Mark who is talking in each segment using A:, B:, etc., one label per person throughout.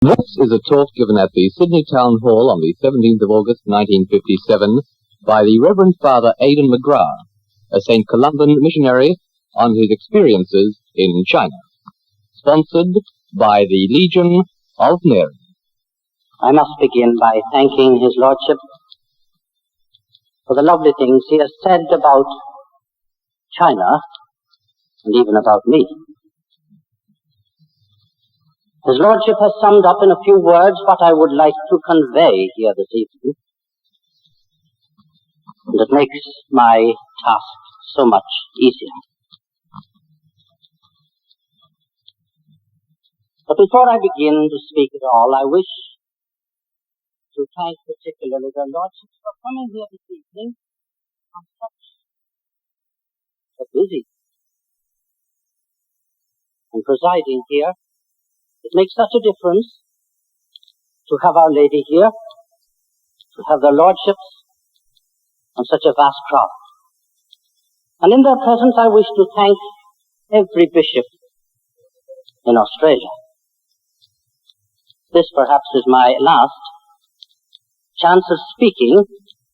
A: This is a talk given at the Sydney Town Hall on the 17th of August 1957 by the Reverend Father Aidan McGrath, a St. Columban missionary, on his experiences in China. Sponsored by the Legion of Mary.
B: I must begin by thanking His Lordship for the lovely things he has said about China and even about me. His Lordship has summed up in a few words what I would like to convey here this evening, and it makes my task so much easier. But before I begin to speak at all, I wish to thank particularly their Lordships for coming here this evening on such a busy and presiding here. It makes such a difference to have Our Lady here, to have their Lordships, and such a vast crowd. And in their presence I wish to thank every bishop in Australia. This perhaps is my last chance of speaking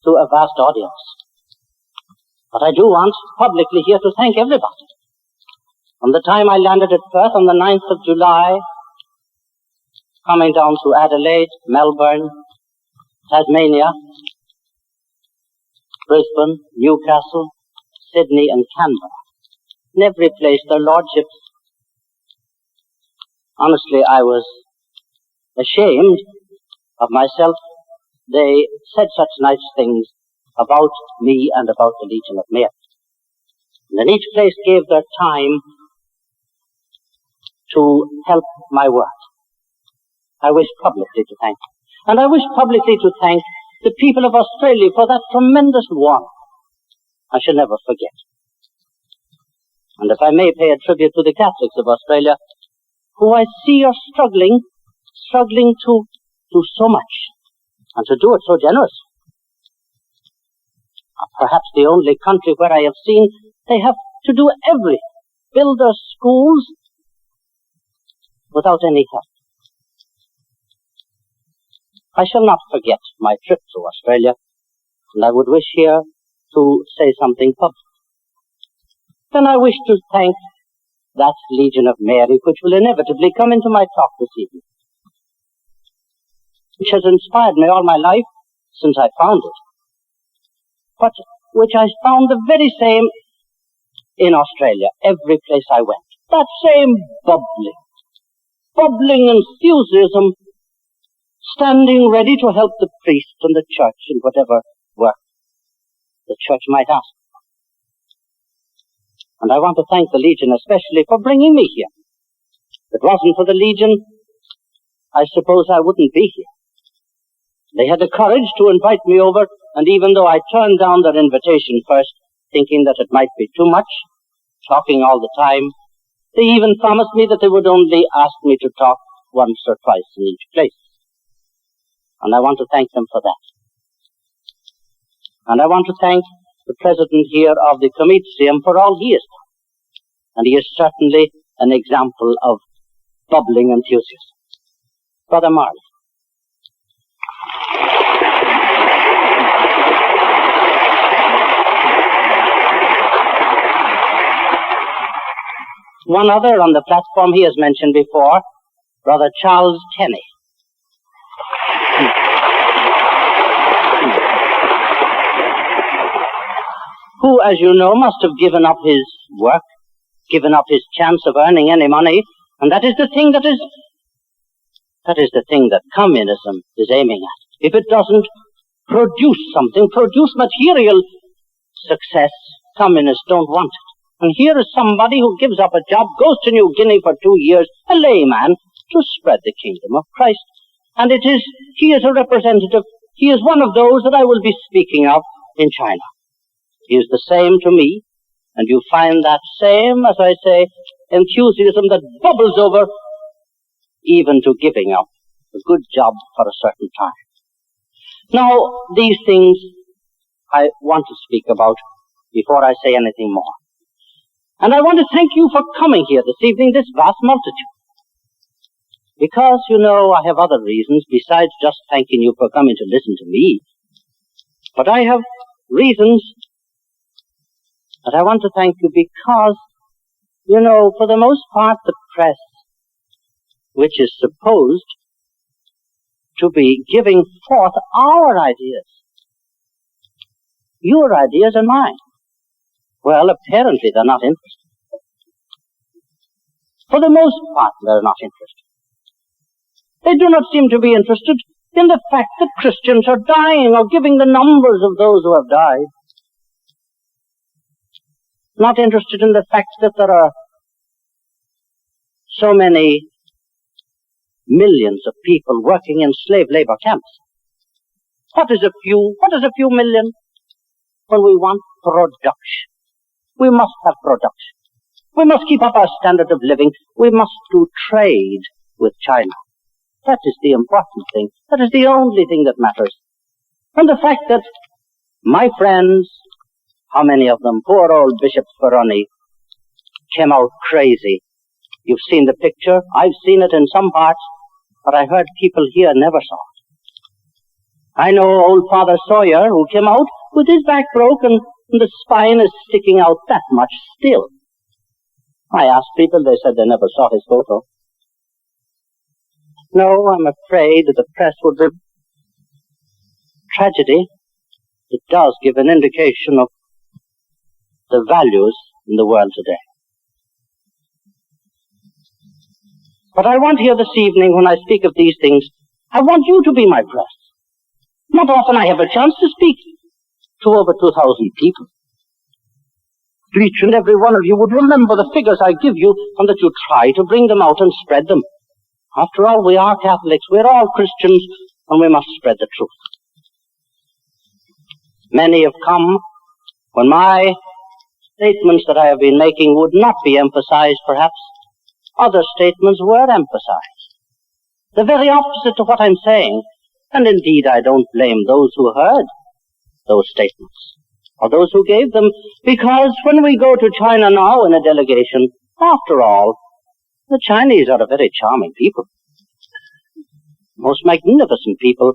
B: to a vast audience. But I do want publicly here to thank everybody. From the time I landed at Perth on the 9th of July, coming down to Adelaide, Melbourne, Tasmania, Brisbane, Newcastle, Sydney and Canberra. In every place, their Lordships. Honestly, I was ashamed of myself. They said such nice things about me and about the Legion of Mary. And in each place gave their time to help my work. I wish publicly to thank them. And I wish publicly to thank the people of Australia for that tremendous warmth. I shall never forget. And if I may pay a tribute to the Catholics of Australia, who I see are struggling to do so much, and to do it so generously. Perhaps the only country where I have seen they have to do everything, build their schools without any help. I shall not forget my trip to Australia, and I would wish here to say something public. Then I wish to thank that Legion of Mary, which will inevitably come into my talk this evening, which has inspired me all my life since I found it, but which I found the very same in Australia, every place I went. That same bubbling enthusiasm, standing ready to help the priest and the church in whatever work the church might ask. And I want to thank the Legion especially for bringing me here. If it wasn't for the Legion, I suppose I wouldn't be here. They had the courage to invite me over, and even though I turned down their invitation first, thinking that it might be too much, talking all the time, they even promised me that they would only ask me to talk once or twice in each place. And I want to thank them for that. And I want to thank the president here of the Comitium for all he has done. And he is certainly an example of bubbling enthusiasm. Brother Marley. One other on the platform he has mentioned before, Brother Charles Tenney. Who, as you know, must have given up his work, given up his chance of earning any money, and that is the thing that communism is aiming at. If it doesn't produce something, produce material success, communists don't want it. And here is somebody who gives up a job, goes to New Guinea for 2 years, a layman, to spread the kingdom of Christ. And he is a representative, he is one of those that I will be speaking of in China. He is the same to me, and you find that same, as I say, enthusiasm that bubbles over even to giving up a good job for a certain time. Now, these things I want to speak about before I say anything more. And I want to thank you for coming here this evening, this vast multitude. Because, you know, I have other reasons besides just thanking you for coming to listen to me. But I have reasons that I want to thank you because, you know, for the most part, the press, which is supposed to be giving forth our ideas, your ideas and mine, well, apparently they're not interested. For the most part, they're not interested. They do not seem to be interested in the fact that Christians are dying or giving the numbers of those who have died. Not interested in the fact that there are so many millions of people working in slave labor camps. What is a few million when we want production? We must have production. We must keep up our standard of living. We must do trade with China. That is the important thing. That is the only thing that matters. And the fact that my friends, how many of them, poor old Bishop Ferroni, came out crazy. You've seen the picture. I've seen it in some parts, but I heard people here never saw it. I know old Father Sawyer, who came out with his back broken and the spine is sticking out that much still. I asked people, they said they never saw his photo. No, I'm afraid that the press would be tragedy. It does give an indication of the values in the world today. But I want here this evening, when I speak of these things, I want you to be my press. Not often I have a chance to speak to over 2,000 people. Each and every one of you would remember the figures I give you, and that you try to bring them out and spread them. After all, we are Catholics, we're all Christians, and we must spread the truth. Many have come when my statements that I have been making would not be emphasized, perhaps. Other statements were emphasized. The very opposite to what I'm saying. And indeed, I don't blame those who heard those statements, or those who gave them, because when we go to China now in a delegation, after all, the Chinese are a very charming people, most magnificent people,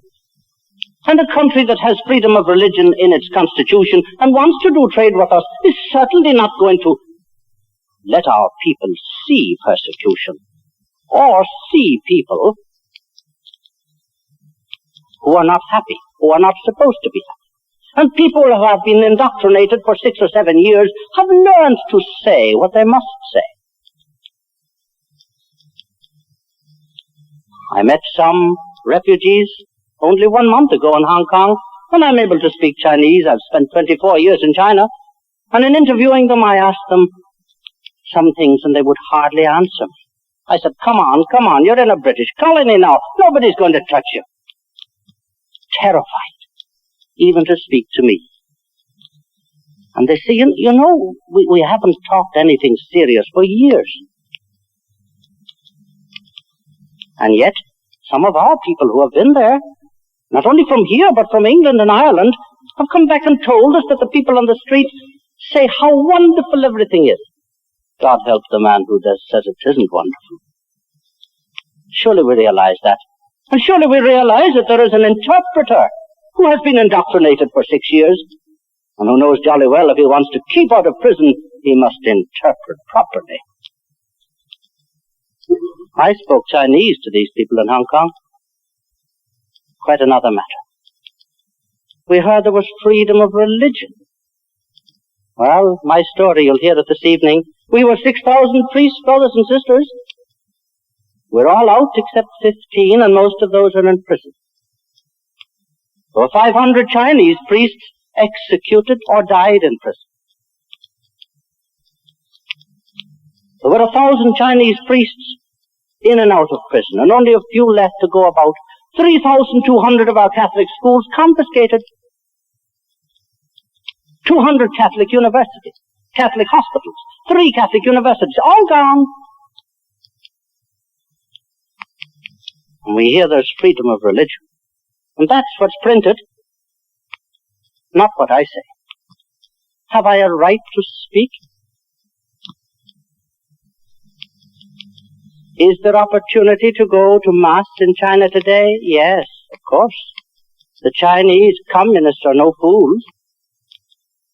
B: and a country that has freedom of religion in its constitution and wants to do trade with us is certainly not going to let our people see persecution or see people who are not happy, who are not supposed to be happy. And people who have been indoctrinated for 6 or 7 years have learned to say what they must say. I met some refugees only 1 month ago in Hong Kong, and I'm able to speak Chinese. I've spent 24 years in China, and in interviewing them, I asked them some things, and they would hardly answer me. I said, come on, you're in a British colony now. Nobody's going to touch you. Terrified, even to speak to me. And they say, you know, we haven't talked anything serious for years. And yet, some of our people who have been there, not only from here, but from England and Ireland, have come back and told us that the people on the street say how wonderful everything is. God help the man who says it isn't wonderful. Surely we realize that. And surely we realize that there is an interpreter who has been indoctrinated for 6 years, and who knows jolly well if he wants to keep out of prison, he must interpret properly. I spoke Chinese to these people in Hong Kong. Quite another matter. We heard there was freedom of religion. Well, my story, you'll hear it this evening. We were 6,000 priests, brothers and sisters. We're all out except 15, and most of those are in prison. There were 500 Chinese priests executed or died in prison. There were 1,000 Chinese priests in and out of prison, and only a few left to go about. 3,200 of our Catholic schools confiscated. 200 Catholic universities, Catholic hospitals, 3 Catholic universities, all gone. And we hear there's freedom of religion. And that's what's printed, not what I say. Have I a right to speak? Is there opportunity to go to Mass in China today? Yes, of course. The Chinese communists are no fools.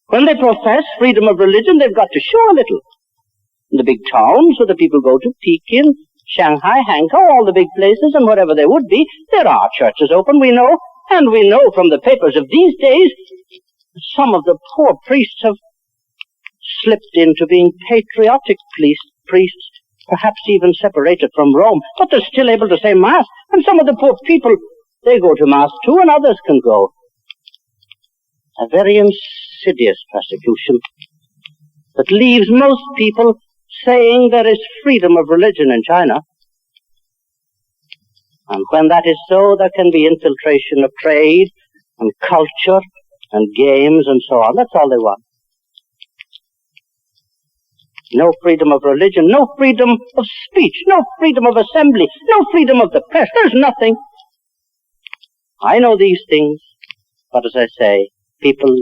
B: When they profess freedom of religion, they've got to show a little. In the big towns where the people go to, Peking, Shanghai, Hankou, all the big places, and wherever they would be, there are churches open, we know, and we know from the papers of these days some of the poor priests have slipped into being patriotic priests, perhaps even separated from Rome, but they're still able to say Mass. And some of the poor people, they go to Mass too, and others can go. A very insidious persecution that leaves most people saying there is freedom of religion in China. And when that is so, there can be infiltration of trade and culture and games and so on. That's all they want. No freedom of religion, no freedom of speech, no freedom of assembly, no freedom of the press. There's nothing. I know these things, but as I say, people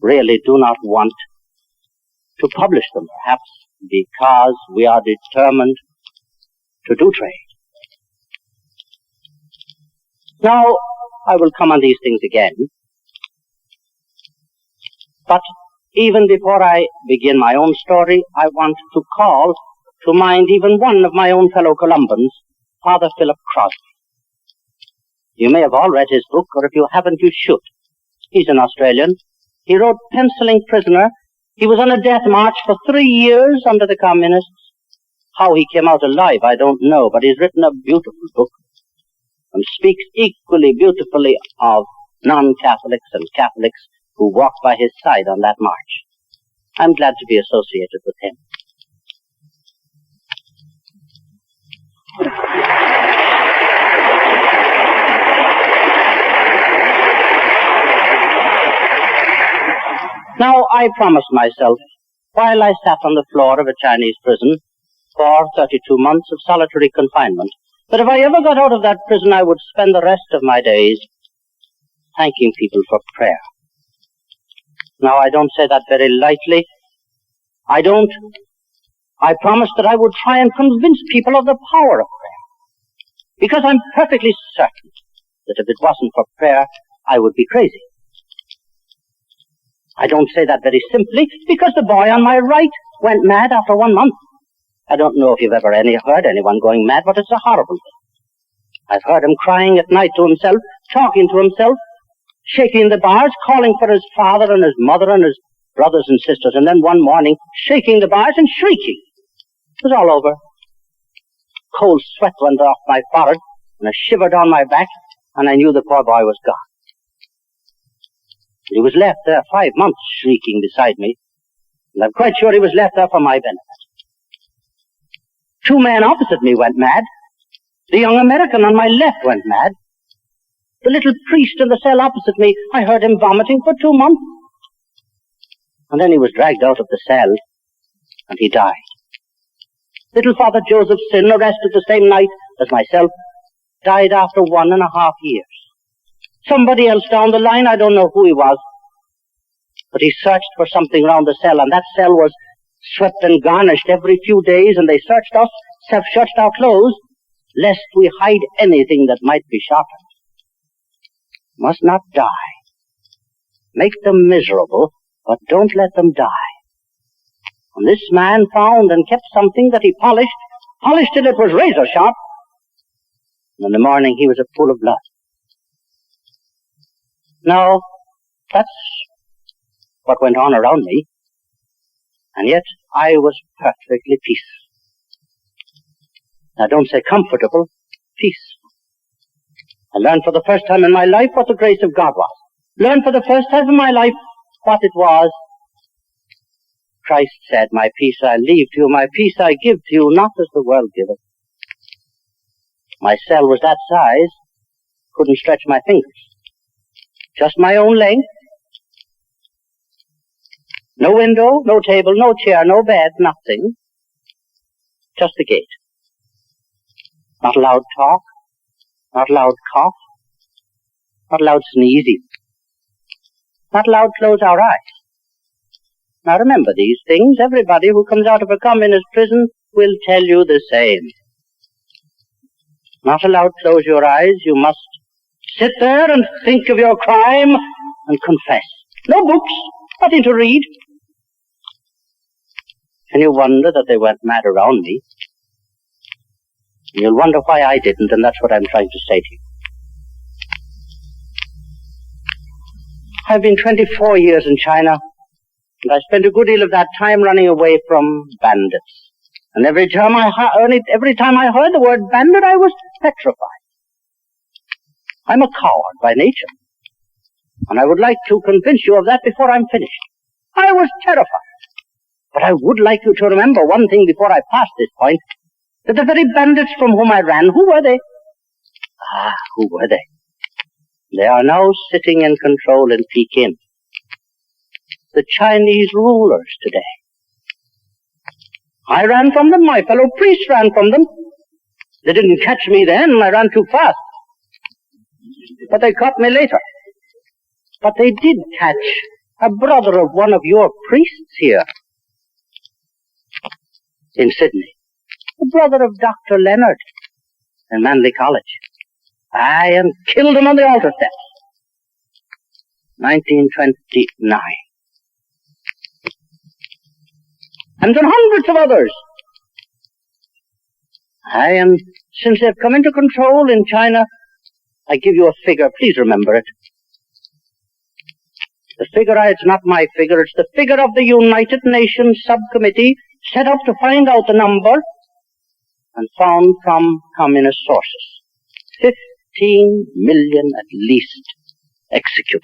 B: really do not want to publish them, perhaps because we are determined to do trade. Now, I will come on these things again, but even before I begin my own story, I want to call to mind even one of my own fellow Columbans, Father Philip Crosby. You may have all read his book, or if you haven't, you should. He's an Australian. He wrote Penciling Prisoner. He was on a death march for 3 years under the communists. How he came out alive, I don't know, but he's written a beautiful book and speaks equally beautifully of non-Catholics and Catholics who walked by his side on that march. I'm glad to be associated with him. Now, I promised myself, while I sat on the floor of a Chinese prison for 32 months of solitary confinement, that if I ever got out of that prison, I would spend the rest of my days thanking people for prayer. Now, I don't say that very lightly. I promised that I would try and convince people of the power of prayer. Because I'm perfectly certain that if it wasn't for prayer, I would be crazy. I don't say that very simply, because the boy on my right went mad after 1 month. I don't know if you've ever heard anyone going mad, but it's a horrible thing. I've heard him crying at night to himself, talking to himself, shaking the bars, calling for his father and his mother and his brothers and sisters, and then one morning shaking the bars and shrieking. It was all over. Cold sweat went off my forehead, and a shiver down my back, and I knew the poor boy was gone. He was left there 5 months shrieking beside me, and I'm quite sure he was left there for my benefit. 2 men opposite me went mad. The young American on my left went mad. The little priest in the cell opposite me, I heard him vomiting for 2 months. And then he was dragged out of the cell, and he died. Little Father Joseph Sin, arrested the same night as myself, died after 1.5 years. Somebody else down the line, I don't know who he was, but he searched for something round the cell, and that cell was swept and garnished every few days, and they searched us, searched our clothes, lest we hide anything that might be sharpened. Must not die. Make them miserable, but don't let them die. And this man found and kept something that he polished till it was razor sharp. And in the morning he was a pool of blood. Now, that's what went on around me. And yet I was perfectly peaceful. Now don't say comfortable, peaceful. I learned for the first time in my life what the grace of God was. Learned for the first time in my life what it was. Christ said, "My peace I leave to you, my peace I give to you, not as the world giveth." My cell was that size, couldn't stretch my fingers. Just my own length. No window, no table, no chair, no bed, nothing. Just the gate. Not loud talk, not loud cough, not loud sneeze even. Not loud close our eyes. Now remember these things. Everybody who comes out of a communist prison will tell you the same. Not allowed to close your eyes. You must sit there and think of your crime and confess. No books, nothing to read. Can you wonder that they went mad around me? And you'll wonder why I didn't, and that's what I'm trying to say to you. I've been 24 years in China, and I spent a good deal of that time running away from bandits. And every time I heard the word bandit, I was petrified. I'm a coward by nature, and I would like to convince you of that before I'm finished. I was terrified. But I would like you to remember one thing before I pass this point, that the very bandits from whom I ran, who were they? Who were they? They are now sitting in control in Peking. The Chinese rulers today. I ran from them, my fellow priests ran from them. They didn't catch me then, I ran too fast. But they caught me later. But they did catch a brother of one of your priests here in Sydney. The brother of Dr. Leonard in Manly College. And killed him on the altar steps. 1929. And then hundreds of others. And since they've come into control in China, I give you a figure. Please remember it. The figure, it's not my figure, it's the figure of the United Nations subcommittee set up to find out the number and found from communist sources. 15 million at least executed.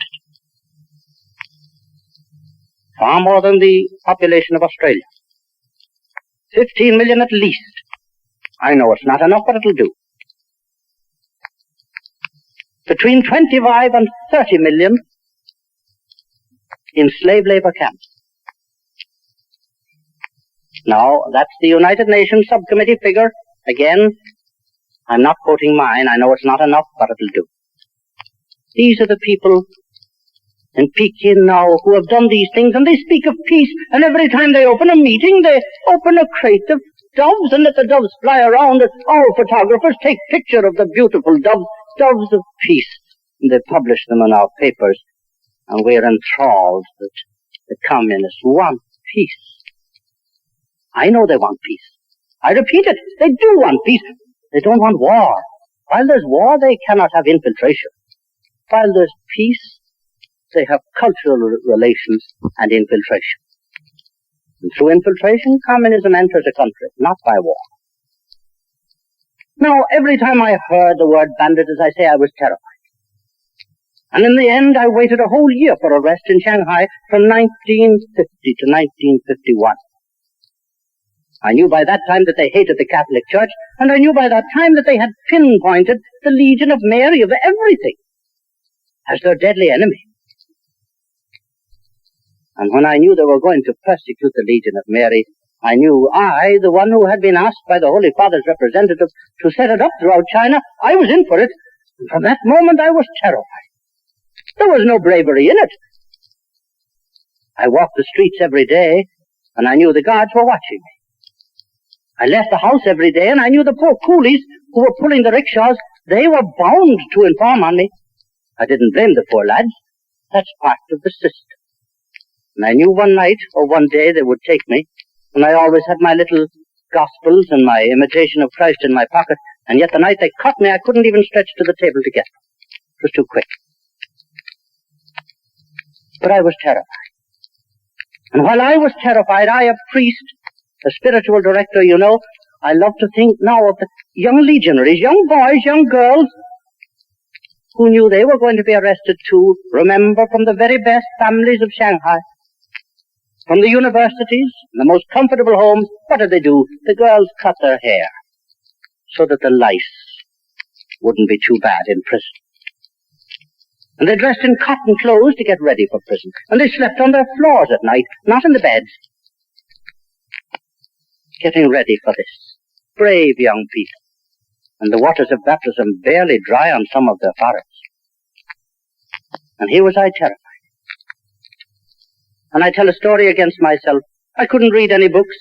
B: Far more than the population of Australia. 15 million at least. I know it's not enough, but it'll do. Between 25 and 30 million in slave labor camps. Now, that's the United Nations subcommittee figure. Again, I'm not quoting mine. I know it's not enough, but it'll do. These are the people in Peking now who have done these things, and they speak of peace, and every time they open a meeting, they open a crate of doves and let the doves fly around, and our photographers take picture of the beautiful doves, doves of peace, and they publish them in our papers, and we're enthralled that the communists want peace. I know they want peace. I repeat it, they do want peace. They don't want war. While there's war, they cannot have infiltration. While there's peace, they have cultural relations and infiltration. And through infiltration, communism enters a country, not by war. Now, every time I heard the word bandit, as I say, I was terrified. And in the end, I waited a whole year for arrest in Shanghai from 1950 to 1951. I knew by that time that they hated the Catholic Church, and I knew by that time that they had pinpointed the Legion of Mary of everything as their deadly enemy. And when I knew they were going to persecute the Legion of Mary, I knew I, the one who had been asked by the Holy Father's representative to set it up throughout China, I was in for it. And from that moment I was terrified. There was no bravery in it. I walked the streets every day, and I knew the guards were watching me. I left the house every day, and I knew the poor coolies who were pulling the rickshaws, they were bound to inform on me. I didn't blame the poor lads. That's part of the system. And I knew one night or one day they would take me, and I always had my little Gospels and my imitation of Christ in my pocket, and yet the night they caught me, I couldn't even stretch to the table to get them. It was too quick. But I was terrified. And while I was terrified, I, a priest, a spiritual director, you know, I love to think now of the young legionaries, young boys, young girls, who knew they were going to be arrested too. Remember, from the very best families of Shanghai, from the universities, the most comfortable homes, what did they do? The girls cut their hair so that the lice wouldn't be too bad in prison. And they dressed in cotton clothes to get ready for prison. And they slept on their floors at night, not in the beds. Getting ready for this. Brave young people. And the waters of baptism barely dry on some of their foreheads. And here was I terrified. And I tell a story against myself. I couldn't read any books.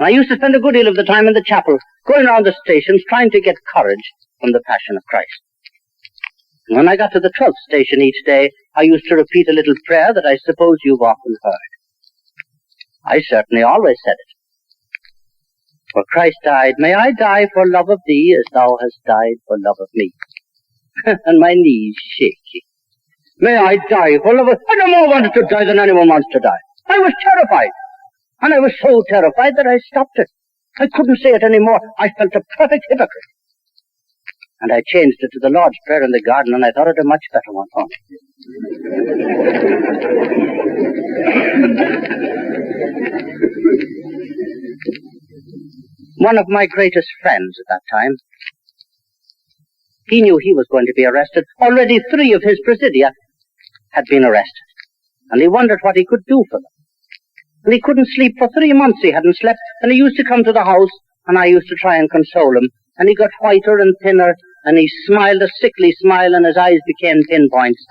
B: And I used to spend a good deal of the time in the chapel, going around the stations, trying to get courage from the Passion of Christ. And when I got to the 12th station each day, I used to repeat a little prayer that I suppose you've often heard. I certainly always said it. For Christ died, may I die for love of thee as thou hast died for love of me. And my knees shaky. May I die for love of... I no more wanted to die than anyone wants to die. I was terrified. And I was so terrified that I stopped it. I couldn't say it anymore. I felt a perfect hypocrite. And I changed it to the Lord's Prayer in the garden, and I thought it a much better one for me. One of my greatest friends at that time, he knew he was going to be arrested. Already 3 of his presidia had been arrested. And he wondered what he could do for them. And he couldn't sleep for 3 months. He hadn't slept. And he used to come to the house, and I used to try and console him. And he got whiter and thinner, and he smiled a sickly smile, and his eyes became pinpoints.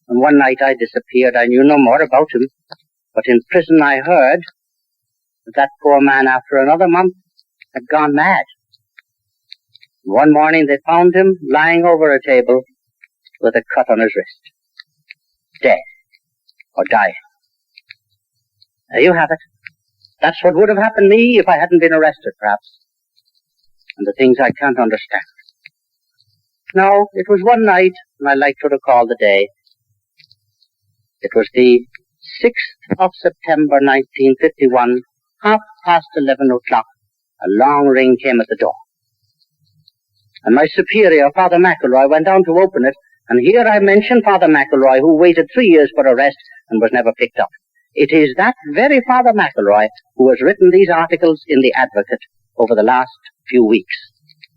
B: And one night I disappeared. I knew no more about him. But in prison I heard that that poor man, after another month, had gone mad. One morning they found him lying over a table with a cut on his wrist. Dead. Or dying. There you have it. That's what would have happened to me if I hadn't been arrested, perhaps. And the things I can't understand. Now, it was one night, and I like to recall the day. It was the 6th of September, 1951, 11:30 o'clock. A long ring came at the door. And my superior, Father McElroy, went down to open it, and here I mention Father McElroy, who waited 3 years for arrest and was never picked up. It is that very Father McElroy who has written these articles in The Advocate over the last few weeks.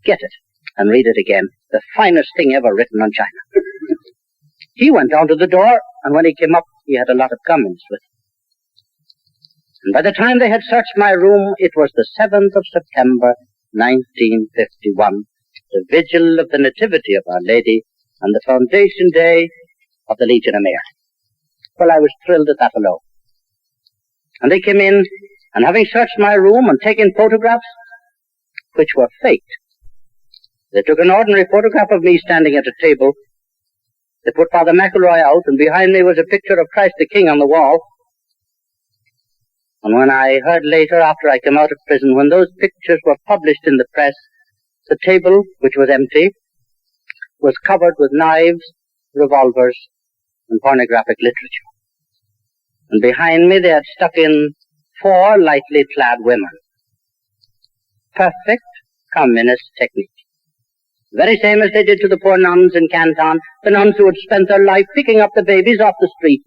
B: Get it and read it again. The finest thing ever written on China. He went down to the door, and when he came up, he had a lot of comments with him. And by the time they had searched my room, it was the 7th of September, 1951, the vigil of the Nativity of Our Lady, and the foundation day of the Legion of Merit. Well, I was thrilled at that alone. And they came in, and having searched my room and taken photographs, which were faked, they took an ordinary photograph of me standing at a table. They put Father McElroy out, and behind me was a picture of Christ the King on the wall. And when I heard later, after I came out of prison, when those pictures were published in the press, the table, which was empty, was covered with knives, revolvers, and pornographic literature. And behind me they had stuck in 4 lightly clad women. Perfect communist technique. Very same as they did to the poor nuns in Canton, the nuns who had spent their life picking up the babies off the street.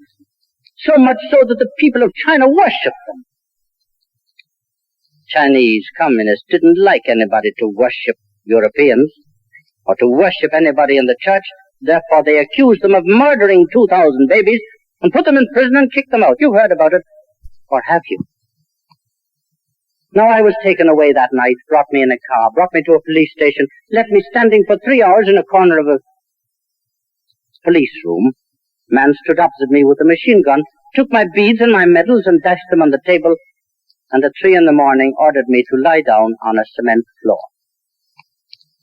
B: So much so that the people of China worshipped them. Chinese communists didn't like anybody to worship Europeans or to worship anybody in the church. Therefore, they accused them of murdering 2,000 babies and put them in prison and kicked them out. You've heard about it, or have you? Now, I was taken away that night, brought me in a car, brought me to a police station, left me standing for 3 hours in a corner of a police room. A man stood opposite me with a machine gun, took my beads and my medals and dashed them on the table, and at 3 a.m, ordered me to lie down on a cement floor.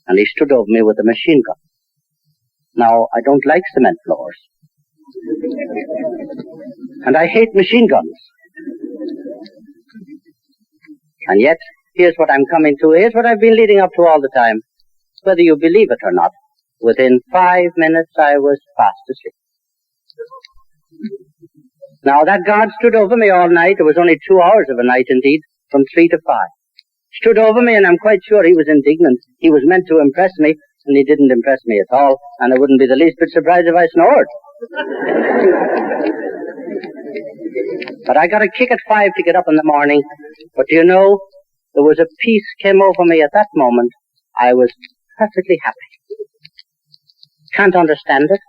B: And he stood over me with a machine gun. Now, I don't like cement floors. And I hate machine guns. And yet, here's what I'm coming to. Here's what I've been leading up to all the time. Whether you believe it or not, within 5 minutes I was fast asleep. Now, that guard stood over me all night. It was only 2 hours of a night, indeed, from 3 to 5. Stood over me, and I'm quite sure he was indignant. He was meant to impress me, and he didn't impress me at all, and I wouldn't be the least bit surprised if I snored. But I got a kick at 5 to get up in the morning. But do you know, there was a peace came over me at that moment. I was perfectly happy. Can't understand it.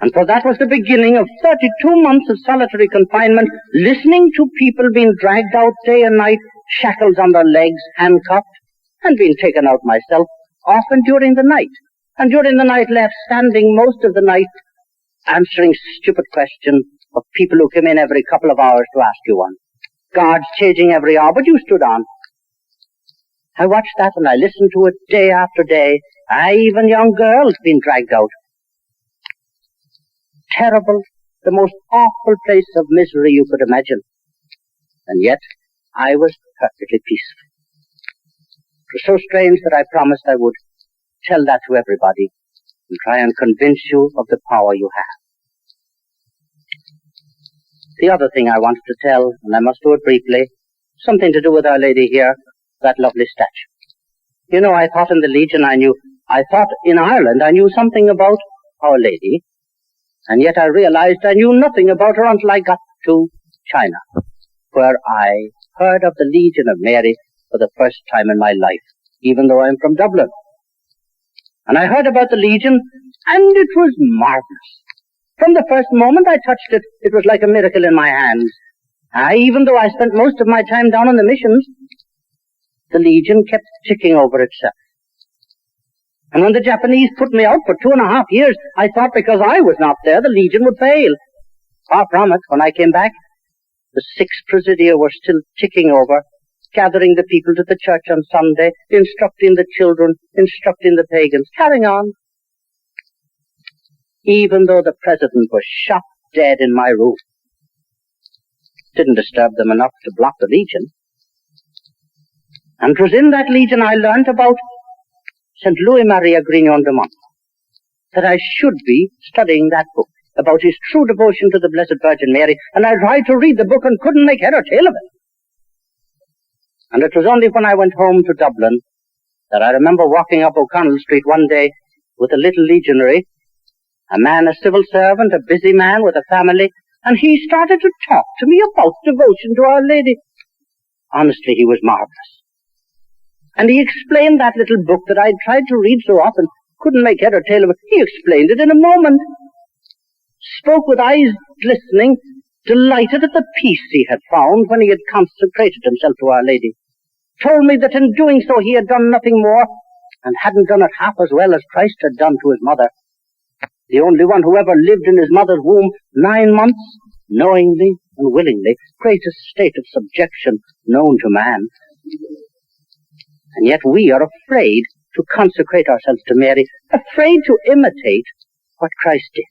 B: And for that was the beginning of 32 months of solitary confinement, listening to people being dragged out day and night, shackles on their legs, handcuffed, and being taken out myself, often during the night. And during the night left standing most of the night, answering stupid questions of people who came in every couple of hours to ask you one. guards changing every hour, but you stood on. I watched that and I listened to it day after day. Even young girls being dragged out. Terrible, the most awful place of misery you could imagine. And yet, I was perfectly peaceful. It was so strange that I promised I would tell that to everybody and try and convince you of the power you have. The other thing I wanted to tell, and I must do it briefly, something to do with Our Lady here, that lovely statue. You know, I thought in the Legion I thought in Ireland I knew something about Our Lady, and yet I realized I knew nothing about her until I got to China, where I heard of the Legion of Mary for the first time in my life, even though I'm from Dublin. And I heard about the Legion, and it was marvelous. From the first moment I touched it, it was like a miracle in my hands. Even though I spent most of my time down in the missions, the Legion kept ticking over itself. And when the Japanese put me out for 2.5 years, I thought because I was not there, the Legion would fail. Far from it. When I came back, the 6 Presidia were still ticking over, gathering the people to the church on Sunday, instructing the children, instructing the pagans, carrying on. Even though the President was shot dead in my room, didn't disturb them enough to block the Legion. And it was in that Legion I learnt about St. Louis Maria Grignon de Montfort, that I should be studying that book about his true devotion to the Blessed Virgin Mary, and I tried to read the book and couldn't make head or tail of it. And it was only when I went home to Dublin that I remember walking up O'Connell Street one day with a little legionary, a man, a civil servant, a busy man with a family, and he started to talk to me about devotion to Our Lady. Honestly, he was marvelous. And he explained that little book that I'd tried to read so often, couldn't make head or tail of it. He explained it in a moment. Spoke with eyes glistening, delighted at the peace he had found when he had consecrated himself to Our Lady. Told me that in doing so he had done nothing more, and hadn't done it half as well as Christ had done to his mother. The only one who ever lived in his mother's womb 9 months, knowingly and willingly, greatest state of subjection known to man. And yet we are afraid to consecrate ourselves to Mary, afraid to imitate what Christ did.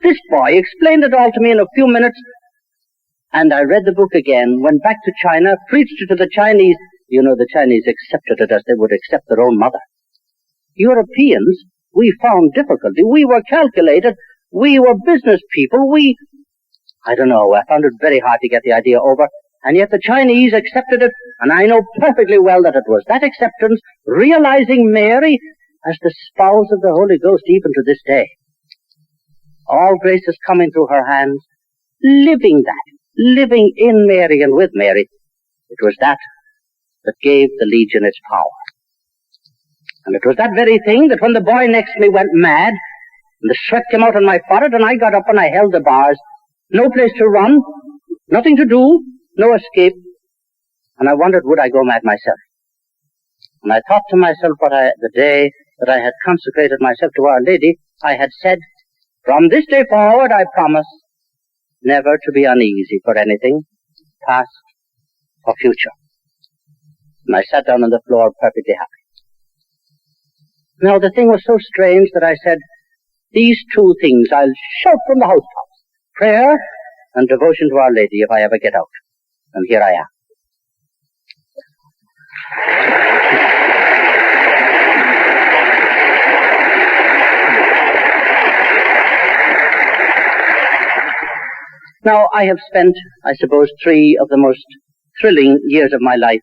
B: This boy explained it all to me in a few minutes, and I read the book again, went back to China, preached it to the Chinese. You know, the Chinese accepted it as they would accept their own mother. Europeans, we found difficulty. We were calculated. We were business people. I don't know, I found it very hard to get the idea over. And yet the Chinese accepted it, and I know perfectly well that it was that acceptance, realizing Mary as the spouse of the Holy Ghost even to this day. All grace is coming through her hands, living in Mary and with Mary. It was that gave the Legion its power. And it was that very thing that when the boy next to me went mad, and the sweat came out on my forehead, and I got up and I held the bars, no place to run, nothing to do, no escape, and I wondered, would I go mad myself? And I thought to myself the day that I had consecrated myself to Our Lady, I had said, from this day forward I promise never to be uneasy for anything, past or future. And I sat down on the floor perfectly happy. Now the thing was so strange that I said, these 2 things I'll shout from the housetops, prayer and devotion to Our Lady if I ever get out. And here I am. Now, I have spent, I suppose, 3 of the most thrilling years of my life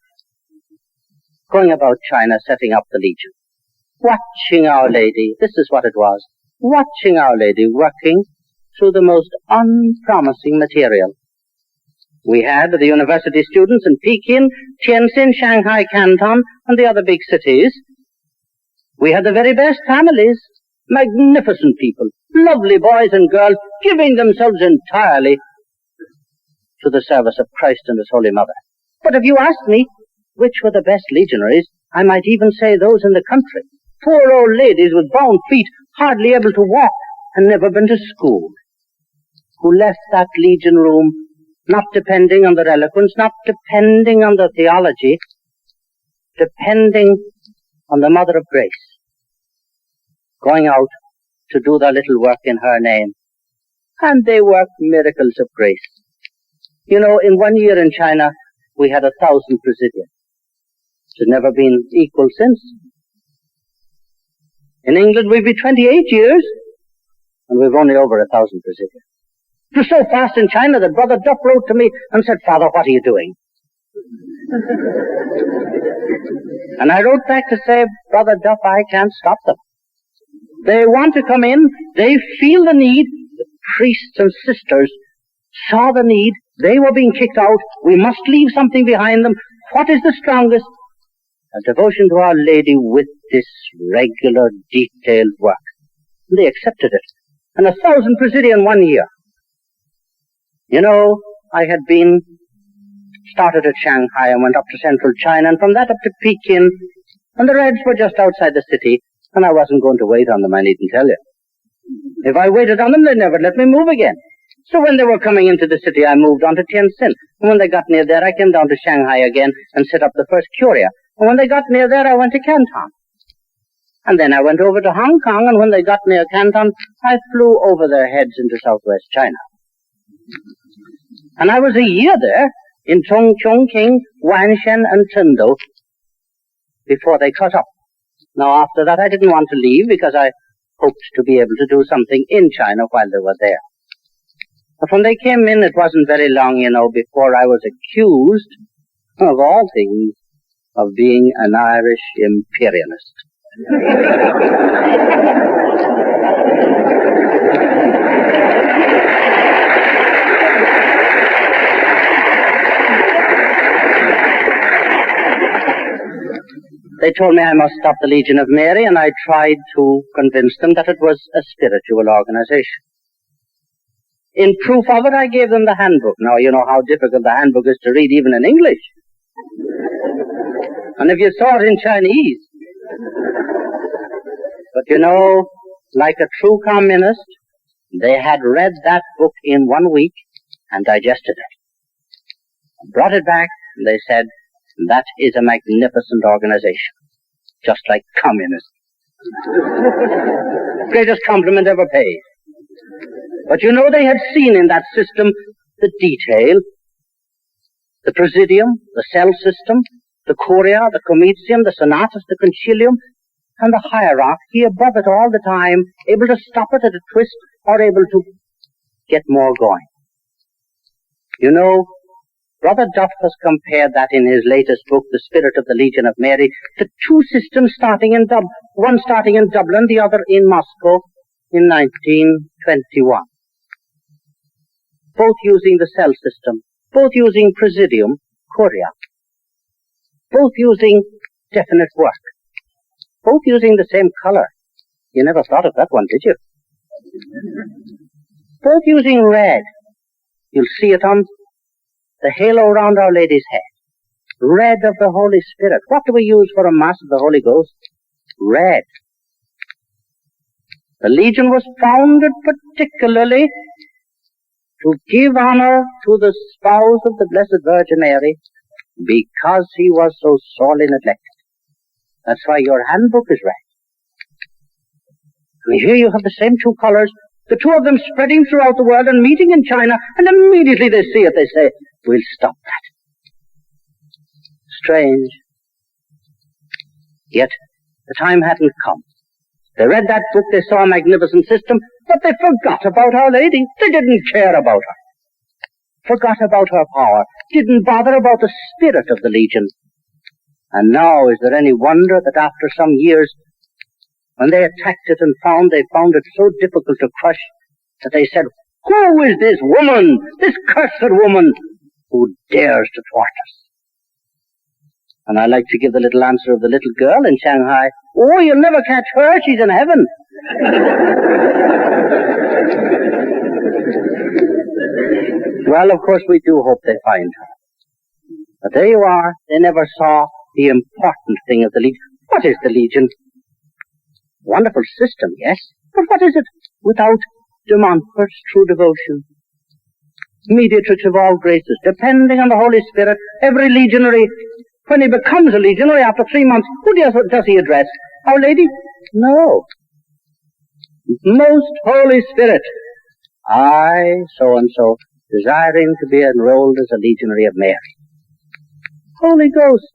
B: going about China setting up the Legion. Watching Our Lady, this is what it was, watching Our Lady working through the most unpromising material. We had the university students in Peking, Tianjin, Shanghai, Canton, and the other big cities. We had the very best families, magnificent people, lovely boys and girls, giving themselves entirely to the service of Christ and His Holy Mother. But if you ask me which were the best legionaries, I might even say those in the country. Poor old ladies with bound feet, hardly able to walk, and never been to school, who left that Legion room not depending on their eloquence, not depending on their theology, depending on the Mother of Grace, going out to do their little work in her name. And they work miracles of grace. You know, in 1 year in China, we had 1,000 presidia. It's never been equal since. In England, we've been 28 years, and we've only over 1,000 presidia. It was so fast in China that Brother Duff wrote to me and said, "Father, what are you doing?" And I wrote back to say, "Brother Duff, I can't stop them. They want to come in. They feel the need. The priests and sisters saw the need. They were being kicked out. We must leave something behind them. What is the strongest? A devotion to Our Lady with this regular, detailed work." And they accepted it. And 1,000 presidia in 1 year. You know, I had started at Shanghai and went up to central China, and from that up to Pekin, and the Reds were just outside the city, and I wasn't going to wait on them, I needn't tell you. If I waited on them, they'd never let me move again. So when they were coming into the city, I moved on to Tianjin. And when they got near there, I came down to Shanghai again and set up the first curia. And when they got near there, I went to Canton. And then I went over to Hong Kong, and when they got near Canton, I flew over their heads into southwest China. And I was a year there, in Chongqing, Wanshan, and Chengdu, before they cut up. Now, after that, I didn't want to leave because I hoped to be able to do something in China while they were there. But when they came in, it wasn't very long, you know, before I was accused, of all things, of being an Irish imperialist. They told me I must stop the Legion of Mary, and I tried to convince them that it was a spiritual organization. In proof of it, I gave them the handbook. Now, you know how difficult the handbook is to read even in English. And if you saw it in Chinese. But you know, like a true communist, they had read that book in 1 week and digested it. Brought it back, and they said, "That is a magnificent organization, just like communism." Greatest compliment ever paid. But you know, they had seen in that system the detail, the presidium, the cell system, the curia, the comitium, the senatus, the concilium, and the hierarchy above it all the time, able to stop it at a twist or able to get more going. You know, Brother Duff has compared that in his latest book, The Spirit of the Legion of Mary, to two systems starting in Dublin, one starting in Dublin, the other in Moscow in 1921. Both using the cell system, both using presidium, curia, both using definite work, both using the same color. You never thought of that one, did you? Both using red. You'll see it on the halo around Our Lady's head. Red of the Holy Spirit. What do we use for a Mass of the Holy Ghost? Red. The Legion was founded particularly to give honor to the spouse of the Blessed Virgin Mary because he was so sorely neglected. That's why your handbook is red. And here you have the same two colors, the two of them spreading throughout the world and meeting in China, and immediately they see it, they say, "We'll stop that." Strange. Yet the time hadn't come. They read that book, they saw a magnificent system, but they forgot about Our Lady. They didn't care about her. Forgot about her power. Didn't bother about the spirit of the Legion. And now, is there any wonder that after some years, when they attacked it and they found it so difficult to crush, that they said, "Who is this woman, this cursed woman, who dares to thwart us?" And I like to give the little answer of the little girl in Shanghai. "Oh, you'll never catch her, she's in heaven." Well, of course, we do hope they find her. But there you are, they never saw the important thing of the Legion. What is the Legion? Wonderful system, yes, but what is it without De Montfort's true devotion? mediatrix of all graces, depending on the Holy Spirit. Every legionary, when he becomes a legionary after 3 months, who does he address? Our Lady? No. Most Holy Spirit. I, so-and-so, desiring to be enrolled as a legionary of Mary. Holy Ghost.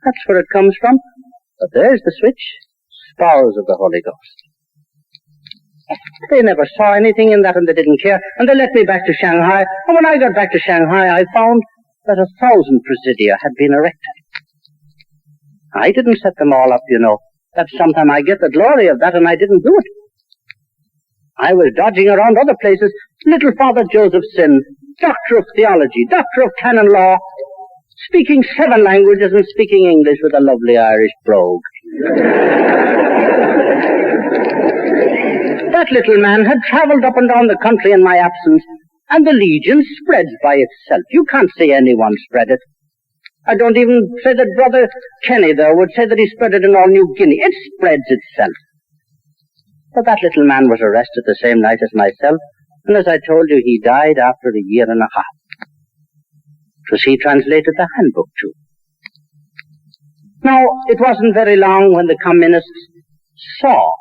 B: That's where it comes from. But there's the switch. Spouse of the Holy Ghost. They never saw anything in that, and they didn't care. And they let me back to Shanghai. And when I got back to Shanghai, I found that 1,000 presidia had been erected. I didn't set them all up, you know. That sometime I get the glory of that, and I didn't do it. I was dodging around other places. Little Father Josephson, doctor of theology, doctor of canon law, speaking 7 languages and speaking English with a lovely Irish brogue. That little man had travelled up and down the country in my absence, and the Legion spreads by itself. You can't say anyone spread it. I don't even say that Brother Kenny there would say that he spread it in all New Guinea. It spreads itself. But that little man was arrested the same night as myself, and as I told you, he died after 1.5 years. It was he translated the handbook too. Now, it wasn't very long when the communists saw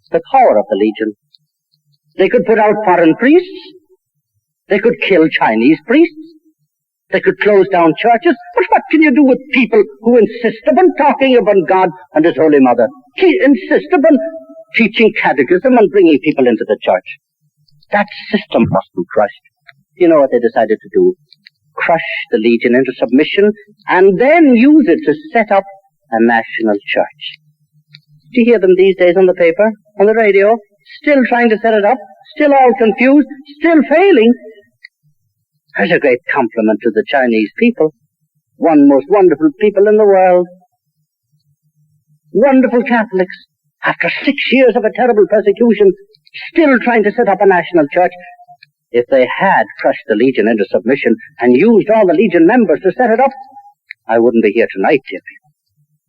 B: the power of the Legion. They could put out foreign priests. They could kill Chinese priests. They could close down churches. But what can you do with people who insist upon talking about God and His Holy Mother? Insist upon teaching catechism and bringing people into the church. That system must be crushed. You know what they decided to do? Crush the Legion into submission and then use it to set up a national church. Do you hear them these days on the paper, on the radio? Still trying to set it up, still all confused, still failing. There's a great compliment to the Chinese people. One most wonderful people in the world. Wonderful Catholics. After 6 years of a terrible persecution, still trying to set up a national church. If they had crushed the Legion into submission and used all the Legion members to set it up, I wouldn't be here tonight, dear people.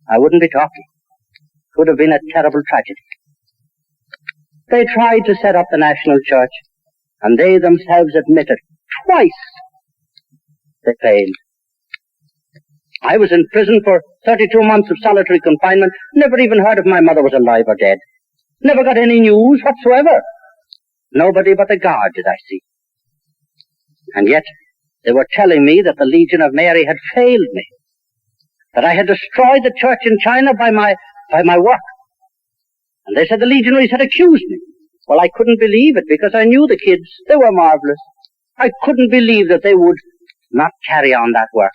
B: I wouldn't be talking. It would have been a terrible tragedy. They tried to set up the national church, and they themselves admitted twice they failed. I was in prison for 32 months of solitary confinement, never even heard if my mother was alive or dead. Never got any news whatsoever. Nobody but the guard did I see. And yet, they were telling me that the Legion of Mary had failed me, that I had destroyed the church in China by my work. And they said the legionaries had accused me. Well, I couldn't believe it because I knew the kids. They were marvelous. I couldn't believe that they would not carry on that work.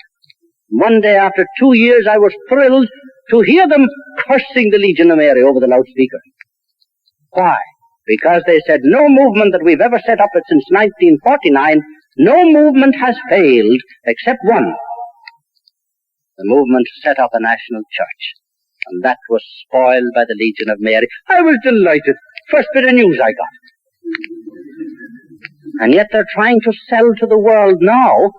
B: One day after 2 years, I was thrilled to hear them cursing the Legion of Mary over the loudspeaker. Why? Because they said no movement that we've ever set up since 1949, no movement has failed except one. The movement to set up a national church. And that was spoiled by the Legion of Mary. I was delighted. First bit of news I got. And yet they're trying to sell to the world now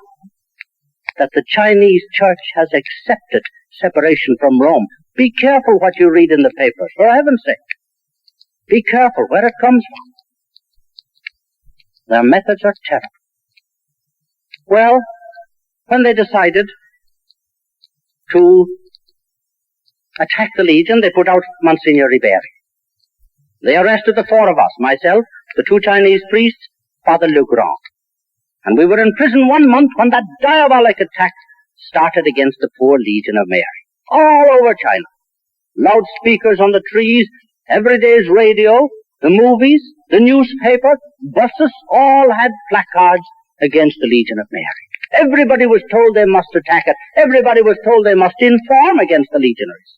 B: that the Chinese church has accepted separation from Rome. Be careful what you read in the papers, for heaven's sake. Be careful where it comes from. Their methods are terrible. Well, when they decided to attack the Legion, they put out Monsignor Riberi. They arrested the 4 of us, myself, the 2 Chinese priests, Father Legrand. And we were in prison 1 month when that diabolic attack started against the poor Legion of Mary. All over China. Loudspeakers on the trees, every day's radio, the movies, the newspaper, buses, all had placards against the Legion of Mary. Everybody was told they must attack it. Everybody was told they must inform against the legionaries.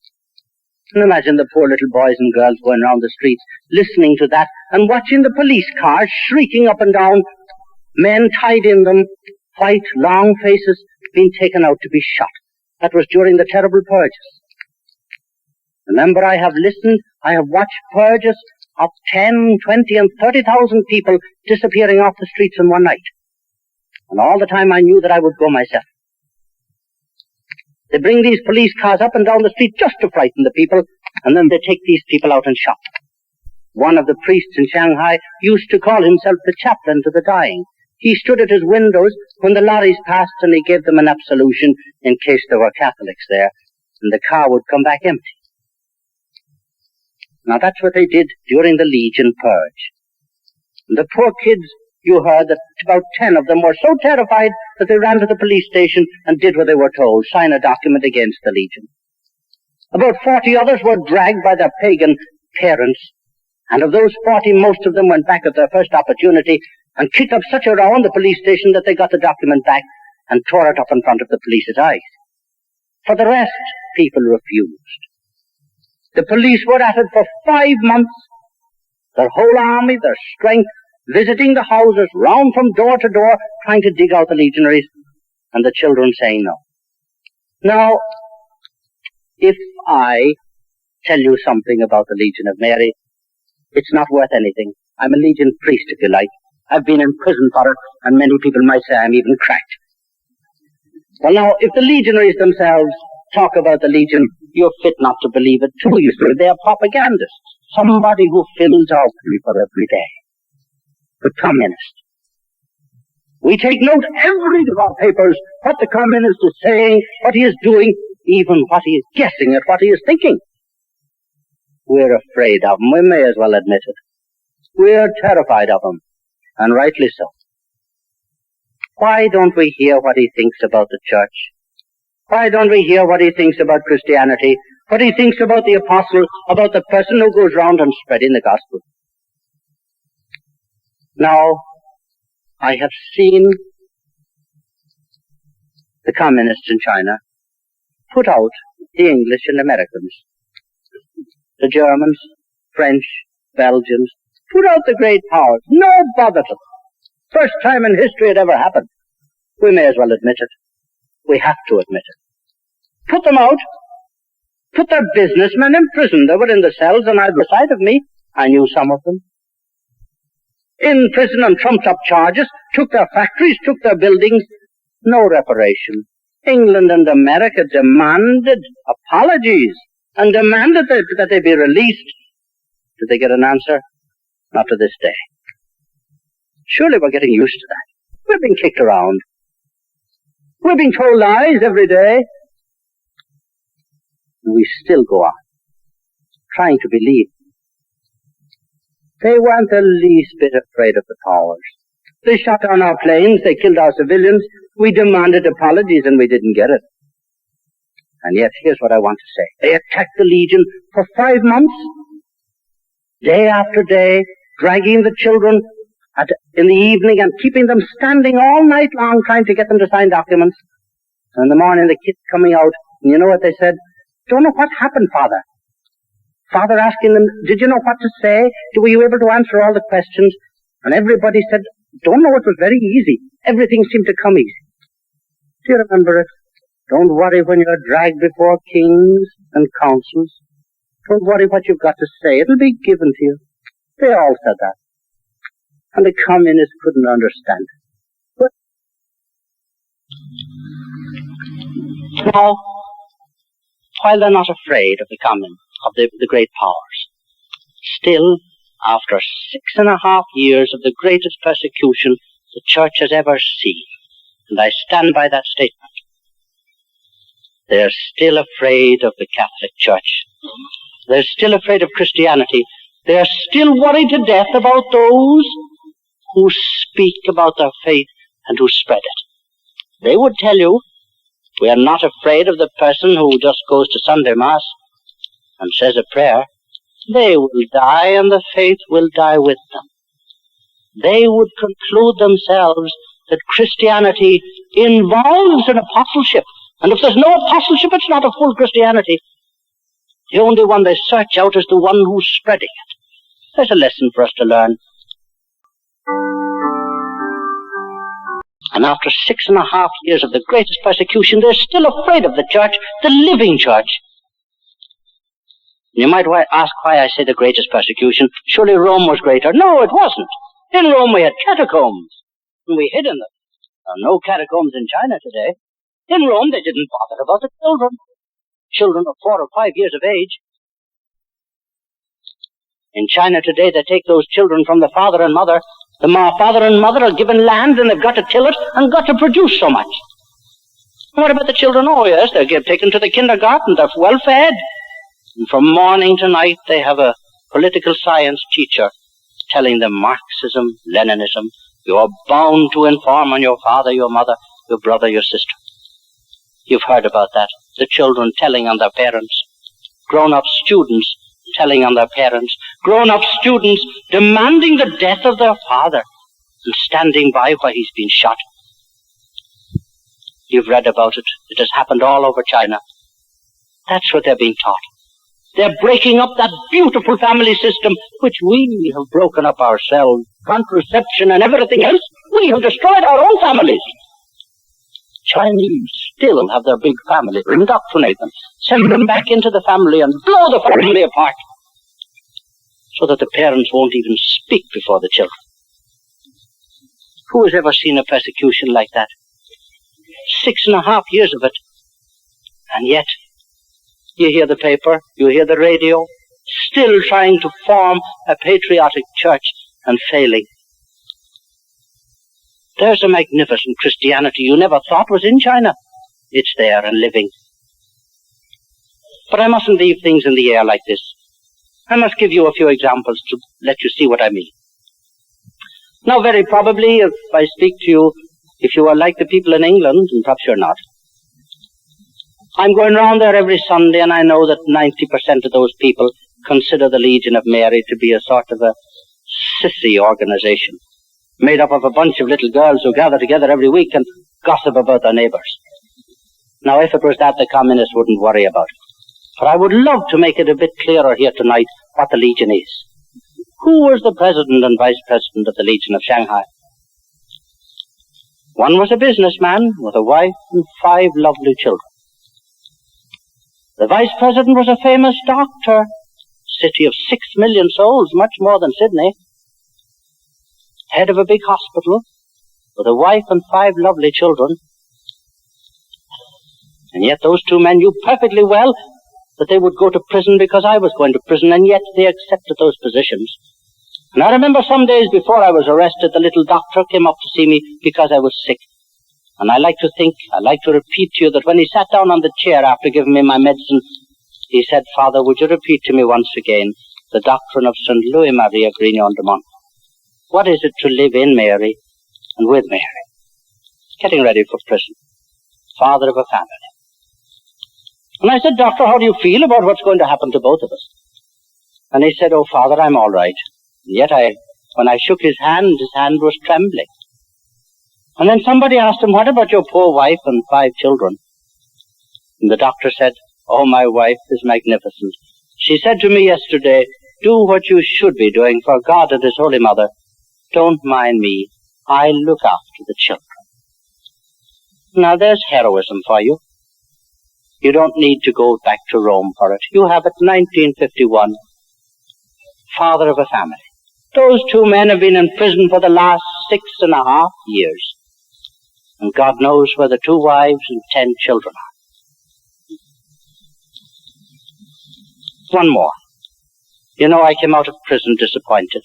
B: And imagine the poor little boys and girls going around the streets listening to that and watching the police cars shrieking up and down, men tied in them, white, long faces being taken out to be shot. That was during the terrible purges. Remember, I have listened, I have watched purges of 10, 20, and 30,000 people disappearing off the streets in one night. And all the time I knew that I would go myself. They bring these police cars up and down the street just to frighten the people, and then they take these people out and shot them. One of the priests in Shanghai used to call himself the chaplain to the dying. He stood at his windows when the lorries passed and he gave them an absolution in case there were Catholics there, and the car would come back empty. Now that's what they did during the Legion Purge. And the poor kids, you heard that about 10 of them were so terrified that they ran to the police station and did what they were told, sign a document against the Legion. About 40 others were dragged by their pagan parents, and of those 40, most of them went back at their first opportunity and kicked up such a row in the police station that they got the document back and tore it up in front of the police's eyes. For the rest, people refused. The police were at it for 5 months, their whole army, their strength, visiting the houses, round from door to door, trying to dig out the legionaries, and the children saying no. Now, if I tell you something about the Legion of Mary, it's not worth anything. I'm a Legion priest, if you like. I've been in prison for it, and many people might say I'm even cracked. Well, now, if the legionaries themselves talk about the Legion, you're fit not to believe it too. You see, they're propagandists. Somebody who fills our paper every day. The communist. We take note every day of our papers what the communist is saying, what he is doing, even what he is guessing at, what he is thinking. We're afraid of him. We may as well admit it. We're terrified of him. And rightly so. Why don't we hear what he thinks about the church? Why don't we hear what he thinks about Christianity? What he thinks about the apostle, about the person who goes round and spreading the gospel? Now, I have seen the communists in China put out the English and Americans, the Germans, French, Belgians, put out the great powers. No bother to them. First time in history it ever happened. We may as well admit it. We have to admit it. Put them out. Put their businessmen in prison. They were in the cells on either side of me. I knew some of them. In prison on trumped-up charges, took their factories, took their buildings. No reparation. England and America demanded apologies and demanded that they be released. Did they get an answer? Not to this day. Surely we're getting used to that. We're being kicked around. We're being told lies every day. And we still go on, trying to believe. They weren't the least bit afraid of the powers. They shot down our planes, they killed our civilians, we demanded apologies and we didn't get it. And yet, here's what I want to say. They attacked the Legion for 5 months, day after day, dragging the children in the evening and keeping them standing all night long trying to get them to sign documents. And in the morning, the kids coming out, and you know what they said? Don't know what happened, Father. Father asking them, did you know what to say? Were you able to answer all the questions? And everybody said, don't know, it was very easy. Everything seemed to come easy. Do you remember it? Don't worry when you're dragged before kings and councils. Don't worry what you've got to say. It'll be given to you. They all said that. And the communists couldn't understand it. But now, while they're not afraid of the great powers, still, after 6.5 years of the greatest persecution the church has ever seen, and I stand by that statement, they're still afraid of the Catholic Church. They're still afraid of Christianity. They're still worried to death about those who speak about their faith and who spread it. They would tell you, we are not afraid of the person who just goes to Sunday Mass and says a prayer. They will die and the faith will die with them. They would conclude themselves that Christianity involves an apostleship. And if there's no apostleship, it's not a full Christianity. The only one they search out is the one who's spreading it. There's a lesson for us to learn. And after 6.5 years of the greatest persecution, they're still afraid of the church, the living church. You might ask why I say the greatest persecution. Surely Rome was greater. No, it wasn't. In Rome we had catacombs, and we hid in them. There are no catacombs in China today. In Rome they didn't bother about the children. Children of 4 or 5 years of age. In China today, they take those children from the father and mother. The father and mother are given land and they've got to till it and got to produce so much. What about the children? Oh yes, they're taken to the kindergarten, they're well fed. And from morning to night they have a political science teacher telling them Marxism, Leninism. You are bound to inform on your father, your mother, your brother, your sister. You've heard about that. The children telling on their parents. Grown-up students telling on their parents. Grown-up students demanding the death of their father and standing by while he's been shot. You've read about it. It has happened all over China. That's what they're being taught. They're breaking up that beautiful family system which we have broken up ourselves. Contraception and everything else. We have destroyed our own families. Chinese still have their big family. Indoctrinate them. Send them back into the family and blow the family apart. So that the parents won't even speak before the children. Who has ever seen a persecution like that? 6.5 years of it. And yet, you hear the paper, you hear the radio, still trying to form a patriotic church and failing. There's a magnificent Christianity you never thought was in China. It's there and living. But I mustn't leave things in the air like this. I must give you a few examples to let you see what I mean. Now, very probably, if I speak to you, if you are like the people in England, and perhaps you're not, I'm going round there every Sunday, and I know that 90% of those people consider the Legion of Mary to be a sort of a sissy organization, made up of a bunch of little girls who gather together every week and gossip about their neighbors. Now, if it was that, the communists wouldn't worry about it. But I would love to make it a bit clearer here tonight what the Legion is. Who was the president and vice president of the Legion of Shanghai? One was a businessman with a wife and 5 lovely children. The vice president was a famous doctor, city of 6 million souls, much more than Sydney. Head of a big hospital with a wife and 5 lovely children. And yet those 2 men knew perfectly well that they would go to prison because I was going to prison, and yet they accepted those positions. And I remember some days before I was arrested, the little doctor came up to see me because I was sick. And I like to repeat to you that when he sat down on the chair after giving me my medicine, he said, "Father, would you repeat to me once again the doctrine of St. Louis Maria Grignon de Mont? What is it to live in Mary and with Mary? Getting ready for prison. Father of a family." And I said, "Doctor, how do you feel about what's going to happen to both of us?" And he said, "Oh, Father, I'm all right." And yet when I shook his hand was trembling. And then somebody asked him, "What about your poor wife and 5 children?" And the doctor said, "Oh, my wife is magnificent. She said to me yesterday, 'Do what you should be doing for God and His Holy Mother. Don't mind me. I'll look after the children.'" Now there's heroism for you. You don't need to go back to Rome for it. You have it, 1951. Father of a family. Those 2 men have been in prison for the last 6.5 years. And God knows where the 2 wives and 10 children are. One more. You know, I came out of prison disappointed.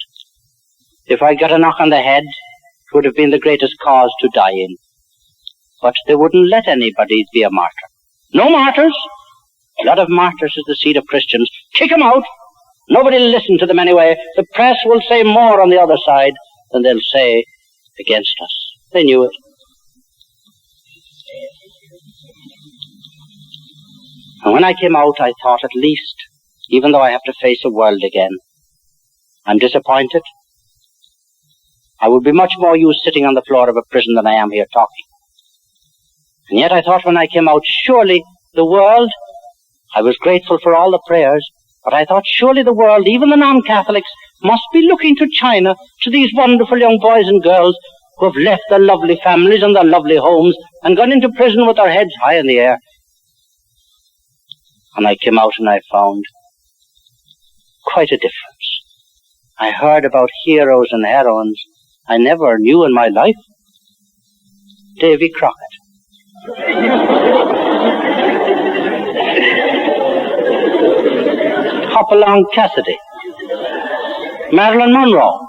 B: If I got a knock on the head, it would have been the greatest cause to die in. But they wouldn't let anybody be a martyr. No martyrs. Blood of martyrs is the seed of Christians. Kick them out. Nobody will listen to them anyway. The press will say more on the other side than they'll say against us. They knew it. And when I came out, I thought, at least, even though I have to face the world again, I'm disappointed. I would be much more used sitting on the floor of a prison than I am here talking. And yet I thought when I came out, surely the world, I was grateful for all the prayers, but I thought surely the world, even the non-Catholics, must be looking to China, to these wonderful young boys and girls who have left their lovely families and their lovely homes and gone into prison with their heads high in the air. And I came out and I found quite a difference. I heard about heroes and heroines I never knew in my life. Davy Crockett. Hopalong Cassidy. Marilyn Monroe.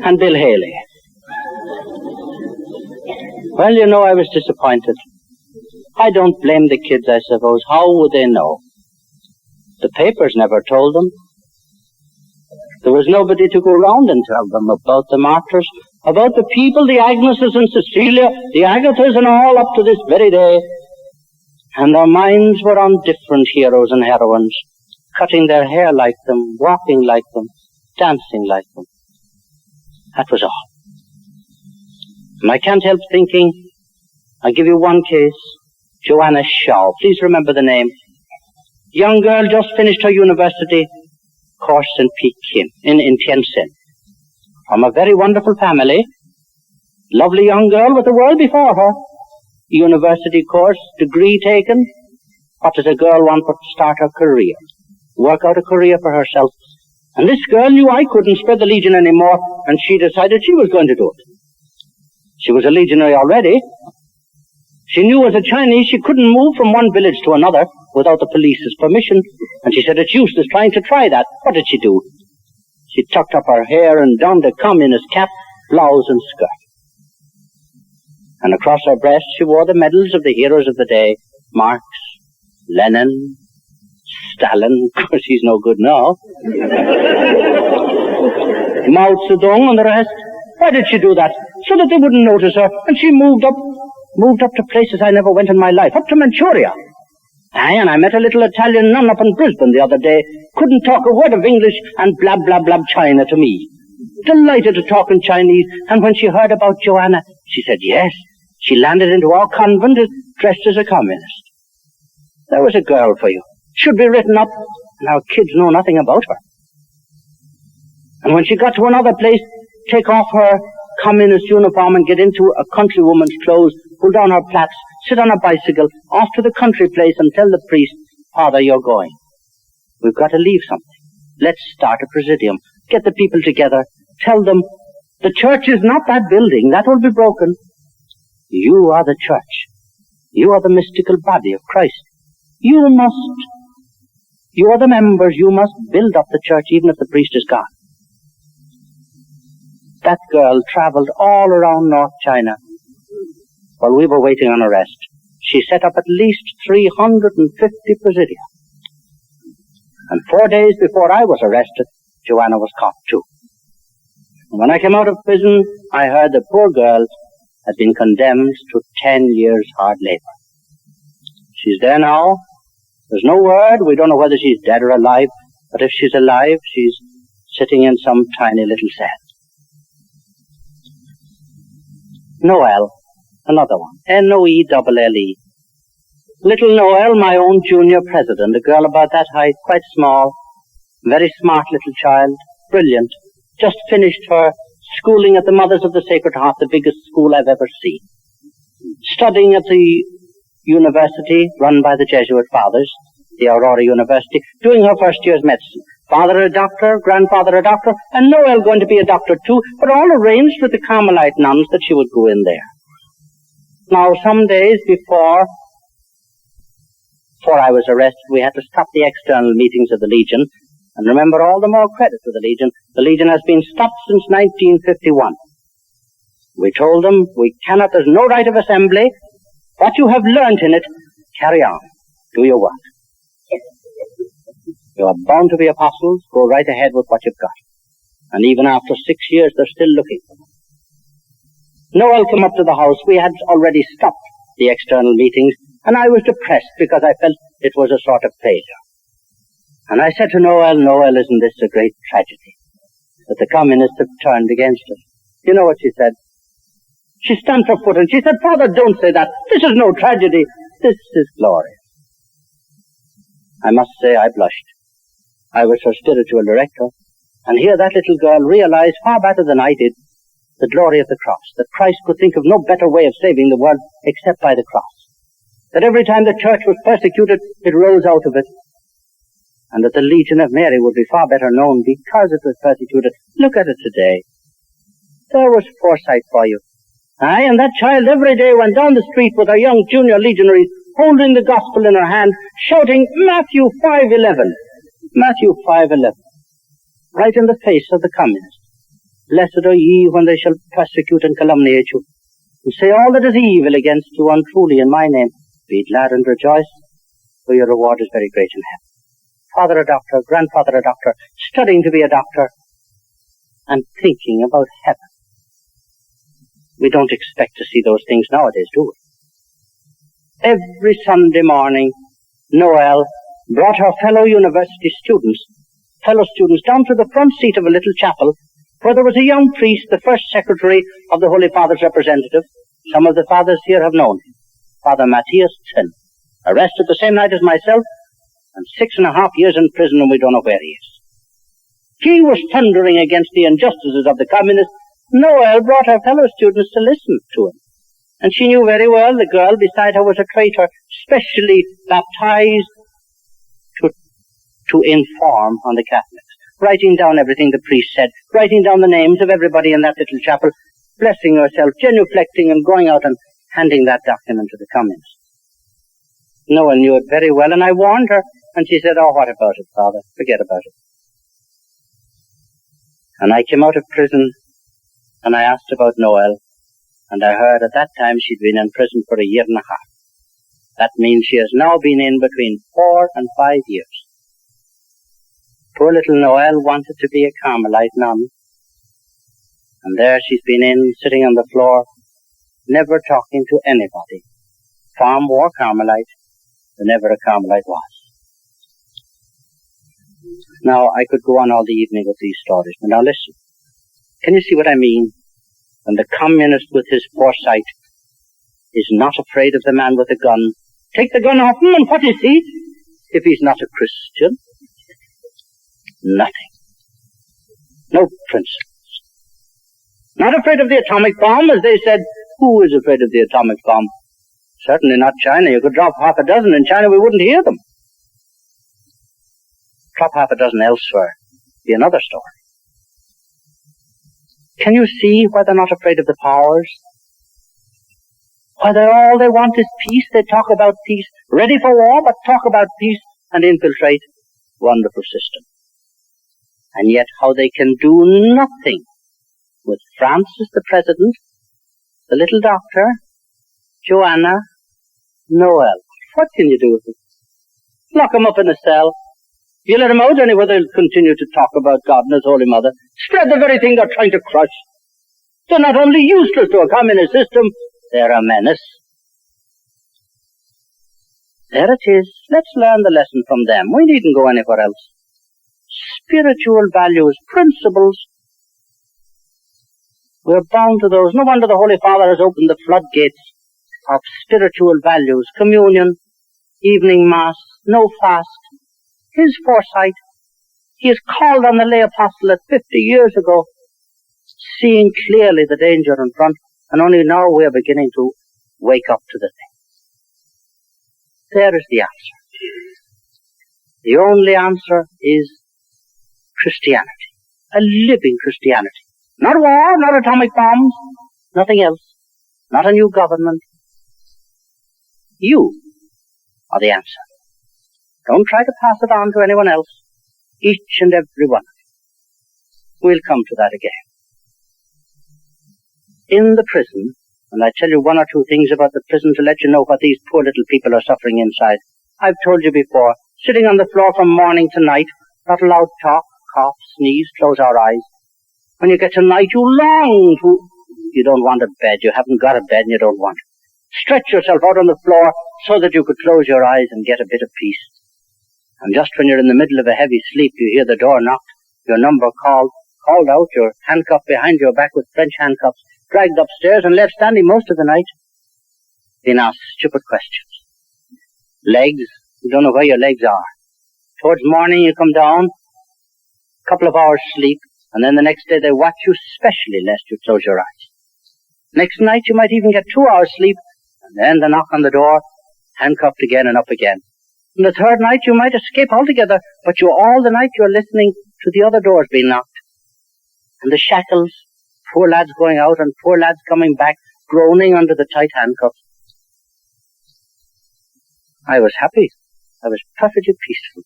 B: And Bill Haley. Well, you know, I was disappointed. I don't blame the kids, I suppose. How would they know? The papers never told them. There was nobody to go round and tell them about the martyrs, about the people, the Agneses and Cecilia, the Agathas and all up to this very day. And their minds were on different heroes and heroines, cutting their hair like them, walking like them, dancing like them. That was all. And I can't help thinking, I'll give you one case, Joanna Shaw. Please remember the name. Young girl just finished her university course in Peking, in Tianjin. From a very wonderful family. Lovely young girl with the world before her. University course, degree taken. What does a girl want but to start her career? Work out a career for herself. And this girl knew I couldn't spread the Legion anymore, and she decided she was going to do it. She was a legionary already. She knew as a Chinese she couldn't move from one village to another without the police's permission, and she said it's useless trying to try that. What did she do? She tucked up her hair and donned a communist cap, blouse and skirt. And across her breast she wore the medals of the heroes of the day, Marx, Lenin, Stalin, of course he's no good now, Mao Zedong and the rest. Why did she do that? So that they wouldn't notice her, and she moved up to places I never went in my life, up to Manchuria. Aye, and I met a little Italian nun up in Brisbane the other day, couldn't talk a word of English and blab, blab, blab China to me. Delighted to talk in Chinese, and when she heard about Joanna, she said yes, she landed into our convent dressed as a communist. There was a girl for you. Should be written up, and our kids know nothing about her. And when she got to another place, take off her communist uniform and get into a countrywoman's clothes, pull down her plaits, sit on a bicycle, off to the country place and tell the priest, Father, you're going. We've got to leave something. Let's start a presidium. Get the people together. Tell them, the church is not that building. That will be broken. You are the church. You are the mystical body of Christ. You are the members. You must build up the church even if the priest is gone. That girl traveled all around North China while we were waiting on arrest. She set up at least 350 presidia. And 4 days before I was arrested, Joanna was caught too. And when I came out of prison, I heard the poor girl had been condemned to 10 years hard labor. She's there now. There's no word. We don't know whether she's dead or alive. But if she's alive, she's sitting in some tiny little cell. Noelle, another one. Noelle. Little Noelle, my own junior president, a girl about that height, quite small, very smart little child, brilliant, just finished her schooling at the Mothers of the Sacred Heart, the biggest school I've ever seen. Studying at the university run by the Jesuit fathers, the Aurora University, doing her first year's medicine. Father a doctor, grandfather a doctor, and Noelle going to be a doctor too, but all arranged with the Carmelite nuns that she would go in there. Now, some days before I was arrested, we had to stop the external meetings of the Legion, and remember all the more credit to the Legion. The Legion has been stopped since 1951. We told them, there's no right of assembly. What you have learnt in it, carry on. Do your work. You are bound to be apostles. Go right ahead with what you've got. And even after 6 years, they're still looking for them. Noelle came up to the house. We had already stopped the external meetings, and I was depressed because I felt it was a sort of failure. And I said to Noelle, isn't this a great tragedy? That the communists have turned against us. You know what she said? She stamped her foot and she said, Father, don't say that. This is no tragedy. This is glorious. I must say I blushed. I was her spiritual director. And here that little girl realized far better than I did the glory of the cross. That Christ could think of no better way of saving the world except by the cross. That every time the church was persecuted, it rose out of it. And that the Legion of Mary would be far better known because it was persecuted. Look at it today. There was foresight for you. Aye, and that child every day went down the street with her young junior legionaries, holding the gospel in her hand, shouting Matthew 5:11. Matthew 5:11, right in the face of the communist. Blessed are ye when they shall persecute and calumniate you, and say all that is evil against you untruly in my name. Be glad and rejoice, for your reward is very great in heaven. Father a doctor, grandfather a doctor, studying to be a doctor, and thinking about heaven. We don't expect to see those things nowadays, do we? Every Sunday morning, Noel brought her fellow university students, down to the front seat of a little chapel where there was a young priest, the first secretary of the Holy Father's representative. Some of the fathers here have known him. Father Matthias Zinn, arrested the same night as myself, and 6.5 years in prison, and we don't know where he is. He was thundering against the injustices of the communists. Noel brought her fellow students to listen to him. And she knew very well the girl beside her was a traitor, specially baptized to inform on the Catholics, writing down everything the priest said, writing down the names of everybody in that little chapel, blessing herself, genuflecting, and going out and handing that document to the communists. Noel knew it very well, and I warned her, and she said, "Oh, what about it, Father? Forget about it." And I came out of prison, and I asked about Noel, and I heard at that time she'd been in prison for 1.5 years. That means she has now been in between 4 and 5 years. Poor little Noel wanted to be a Carmelite nun, and there she's been in, sitting on the floor, never talking to anybody. Farm or Carmelite, never a Carmelite was. Now, I could go on all the evening with these stories, but now listen. Can you see what I mean? When the communist with his foresight is not afraid of the man with the gun, take the gun off him, and what is he? If he's not a Christian, nothing. No principles. Not afraid of the atomic bomb, as they said. Who is afraid of the atomic bomb? Certainly not China. You could drop 6 in China, we wouldn't hear them. Drop 6 elsewhere. Be another story. Can you see why they're not afraid of the powers? Why all they want is peace. They talk about peace. Ready for war, but talk about peace and infiltrate. Wonderful system. And yet how they can do nothing with Francis the President, the little doctor, Joanna, Noel. What can you do with them? Lock them up in a cell. You let them out anywhere, they'll continue to talk about God and His Holy Mother. Spread the very thing they're trying to crush. They're not only useless to a communist system, they're a menace. There it is. Let's learn the lesson from them. We needn't go anywhere else. Spiritual values, principles. We're bound to those. No wonder the Holy Father has opened the floodgates of spiritual values. Communion, evening mass, no fast. His foresight. He has called on the lay apostolate 50 years ago, seeing clearly the danger in front, and only now we are beginning to wake up to the thing. There is the answer. The only answer is Christianity, a living Christianity. Not war, not atomic bombs, nothing else, not a new government. You are the answer. Don't try to pass it on to anyone else, each and every one of you. We'll come to that again. In the prison, and I tell you 1 or 2 things about the prison to let you know what these poor little people are suffering inside. I've told you before, sitting on the floor from morning to night, not allowed talk, cough, sneeze, close our eyes. When you get to night, you long to... You don't want a bed. You haven't got a bed and you don't want it. Stretch yourself out on the floor so that you could close your eyes and get a bit of peace. And just when you're in the middle of a heavy sleep, you hear the door knocked, your number called out, you're handcuffed behind your back with French handcuffs, dragged upstairs and left standing most of the night, being asked stupid questions. Legs, you don't know where your legs are. Towards morning you come down, a couple of hours sleep, and then the next day they watch you specially lest you close your eyes. Next night you might even get 2 hours sleep, and then the knock on the door, handcuffed again and up again. And the third night you might escape altogether, but all the night you're listening to the other doors being knocked. And the shackles, poor lads going out and poor lads coming back, groaning under the tight handcuffs. I was happy. I was perfectly peaceful.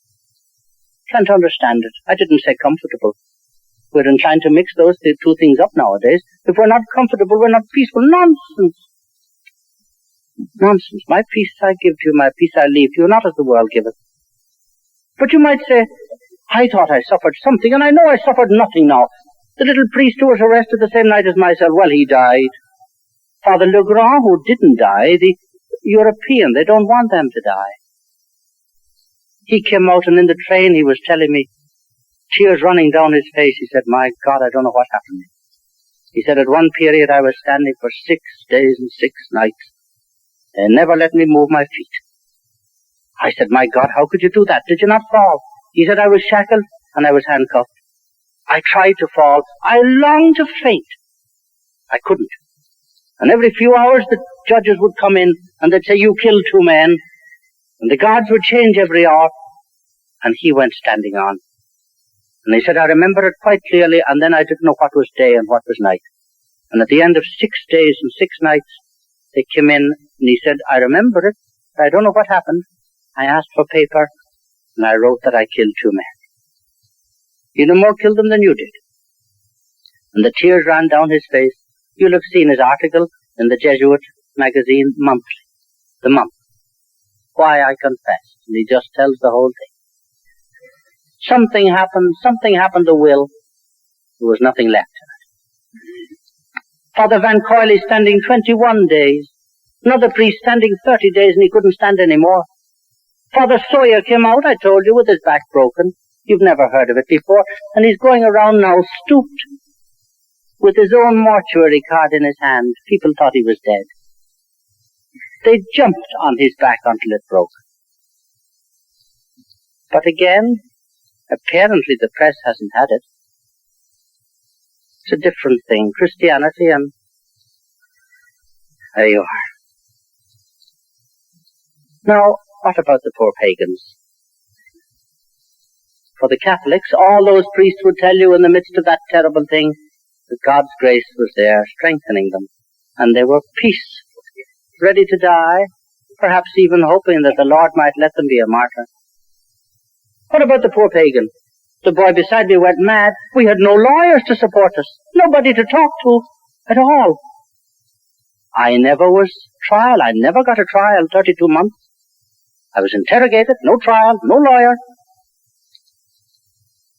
B: Can't understand it. I didn't say comfortable. We're inclined to mix those two things up nowadays. If we're not comfortable, we're not peaceful. Nonsense. Nonsense. My peace I give to you, my peace I leave to you, not as the world giveth. But you might say, I thought I suffered something, and I know I suffered nothing now. The little priest who was arrested the same night as myself, well, he died. Father Legrand, who didn't die, the European, they don't want them to die. He came out, and in the train he was telling me, tears running down his face. He said, my God, I don't know what happened to me. He said, at one period I was standing for 6 days and 6 nights. They never let me move my feet. I said, my God, how could you do that? Did you not fall? He said, I was shackled and I was handcuffed. I tried to fall. I longed to faint. I couldn't. And every few hours the judges would come in and they'd say, you killed 2 men. And the guards would change every hour. And he went standing on. And he said, I remember it quite clearly, and then I didn't know what was day and what was night. And at the end of 6 days and 6 nights, they came in, and he said, I remember it, but I don't know what happened. I asked for paper, and I wrote that I killed 2 men. He no more killed them than you did. And the tears ran down his face. You'll have seen his article in the Jesuit magazine monthly, the month. Why I confessed. And he just tells the whole thing. Something happened to Will. There was nothing left in it. Father Van Coyley standing 21 days. Another priest standing 30 days and he couldn't stand any more. Father Sawyer came out, I told you, with his back broken. You've never heard of it before. And he's going around now stooped with his own mortuary card in his hand. People thought he was dead. They jumped on his back until it broke. But again, apparently the press hasn't had it. It's a different thing. Christianity and there you are. Now, what about the poor pagans? For the Catholics, all those priests would tell you in the midst of that terrible thing that God's grace was there, strengthening them. And they were peaceful, ready to die, perhaps even hoping that the Lord might let them be a martyr. What about the poor pagan? The boy beside me went mad. We had no lawyers to support us, nobody to talk to at all. I never was trial. I never got a trial, 32 months. I was interrogated, no trial, no lawyer.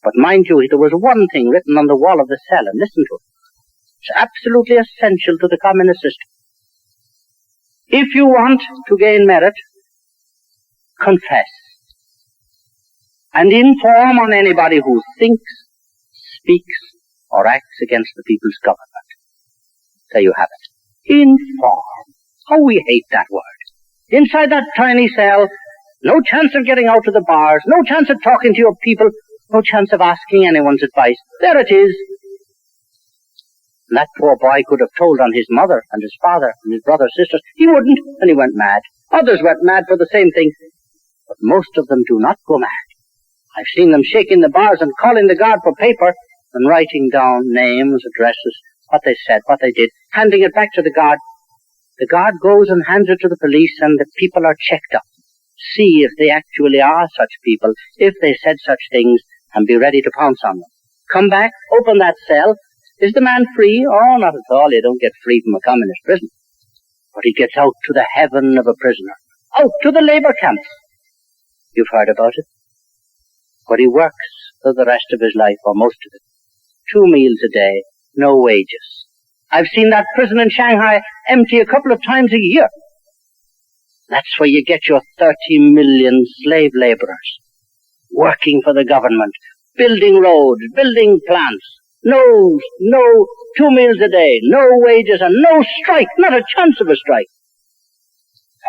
B: But mind you, there was one thing written on the wall of the cell, and listen to it. It's absolutely essential to the communist system. If you want to gain merit, confess. And inform on anybody who thinks, speaks, or acts against the people's government. There you have it. Inform. How we hate that word. Inside that tiny cell, no chance of getting out to the bars, no chance of talking to your people, no chance of asking anyone's advice. There it is. And that poor boy could have told on his mother and his father and his brothers and sisters. He wouldn't, and he went mad. Others went mad for the same thing. But most of them do not go mad. I've seen them shaking the bars and calling the guard for paper and writing down names, addresses, what they said, what they did, handing it back to the guard. The guard goes and hands it to the police, and the people are checked up. See if they actually are such people, if they said such things, and be ready to pounce on them. Come back, open that cell. Is the man free? Oh, not at all. You don't get free from a communist prison. But he gets out to the heaven of a prisoner, out to the labor camps. You've heard about it. Where he works for the rest of his life, or most of it. 2 meals a day, no wages. I've seen that prison in Shanghai empty a couple of times a year. That's where you get your 30 million slave laborers, working for the government, building roads, building plants. No 2 meals a day, no wages, and no strike, not a chance of a strike.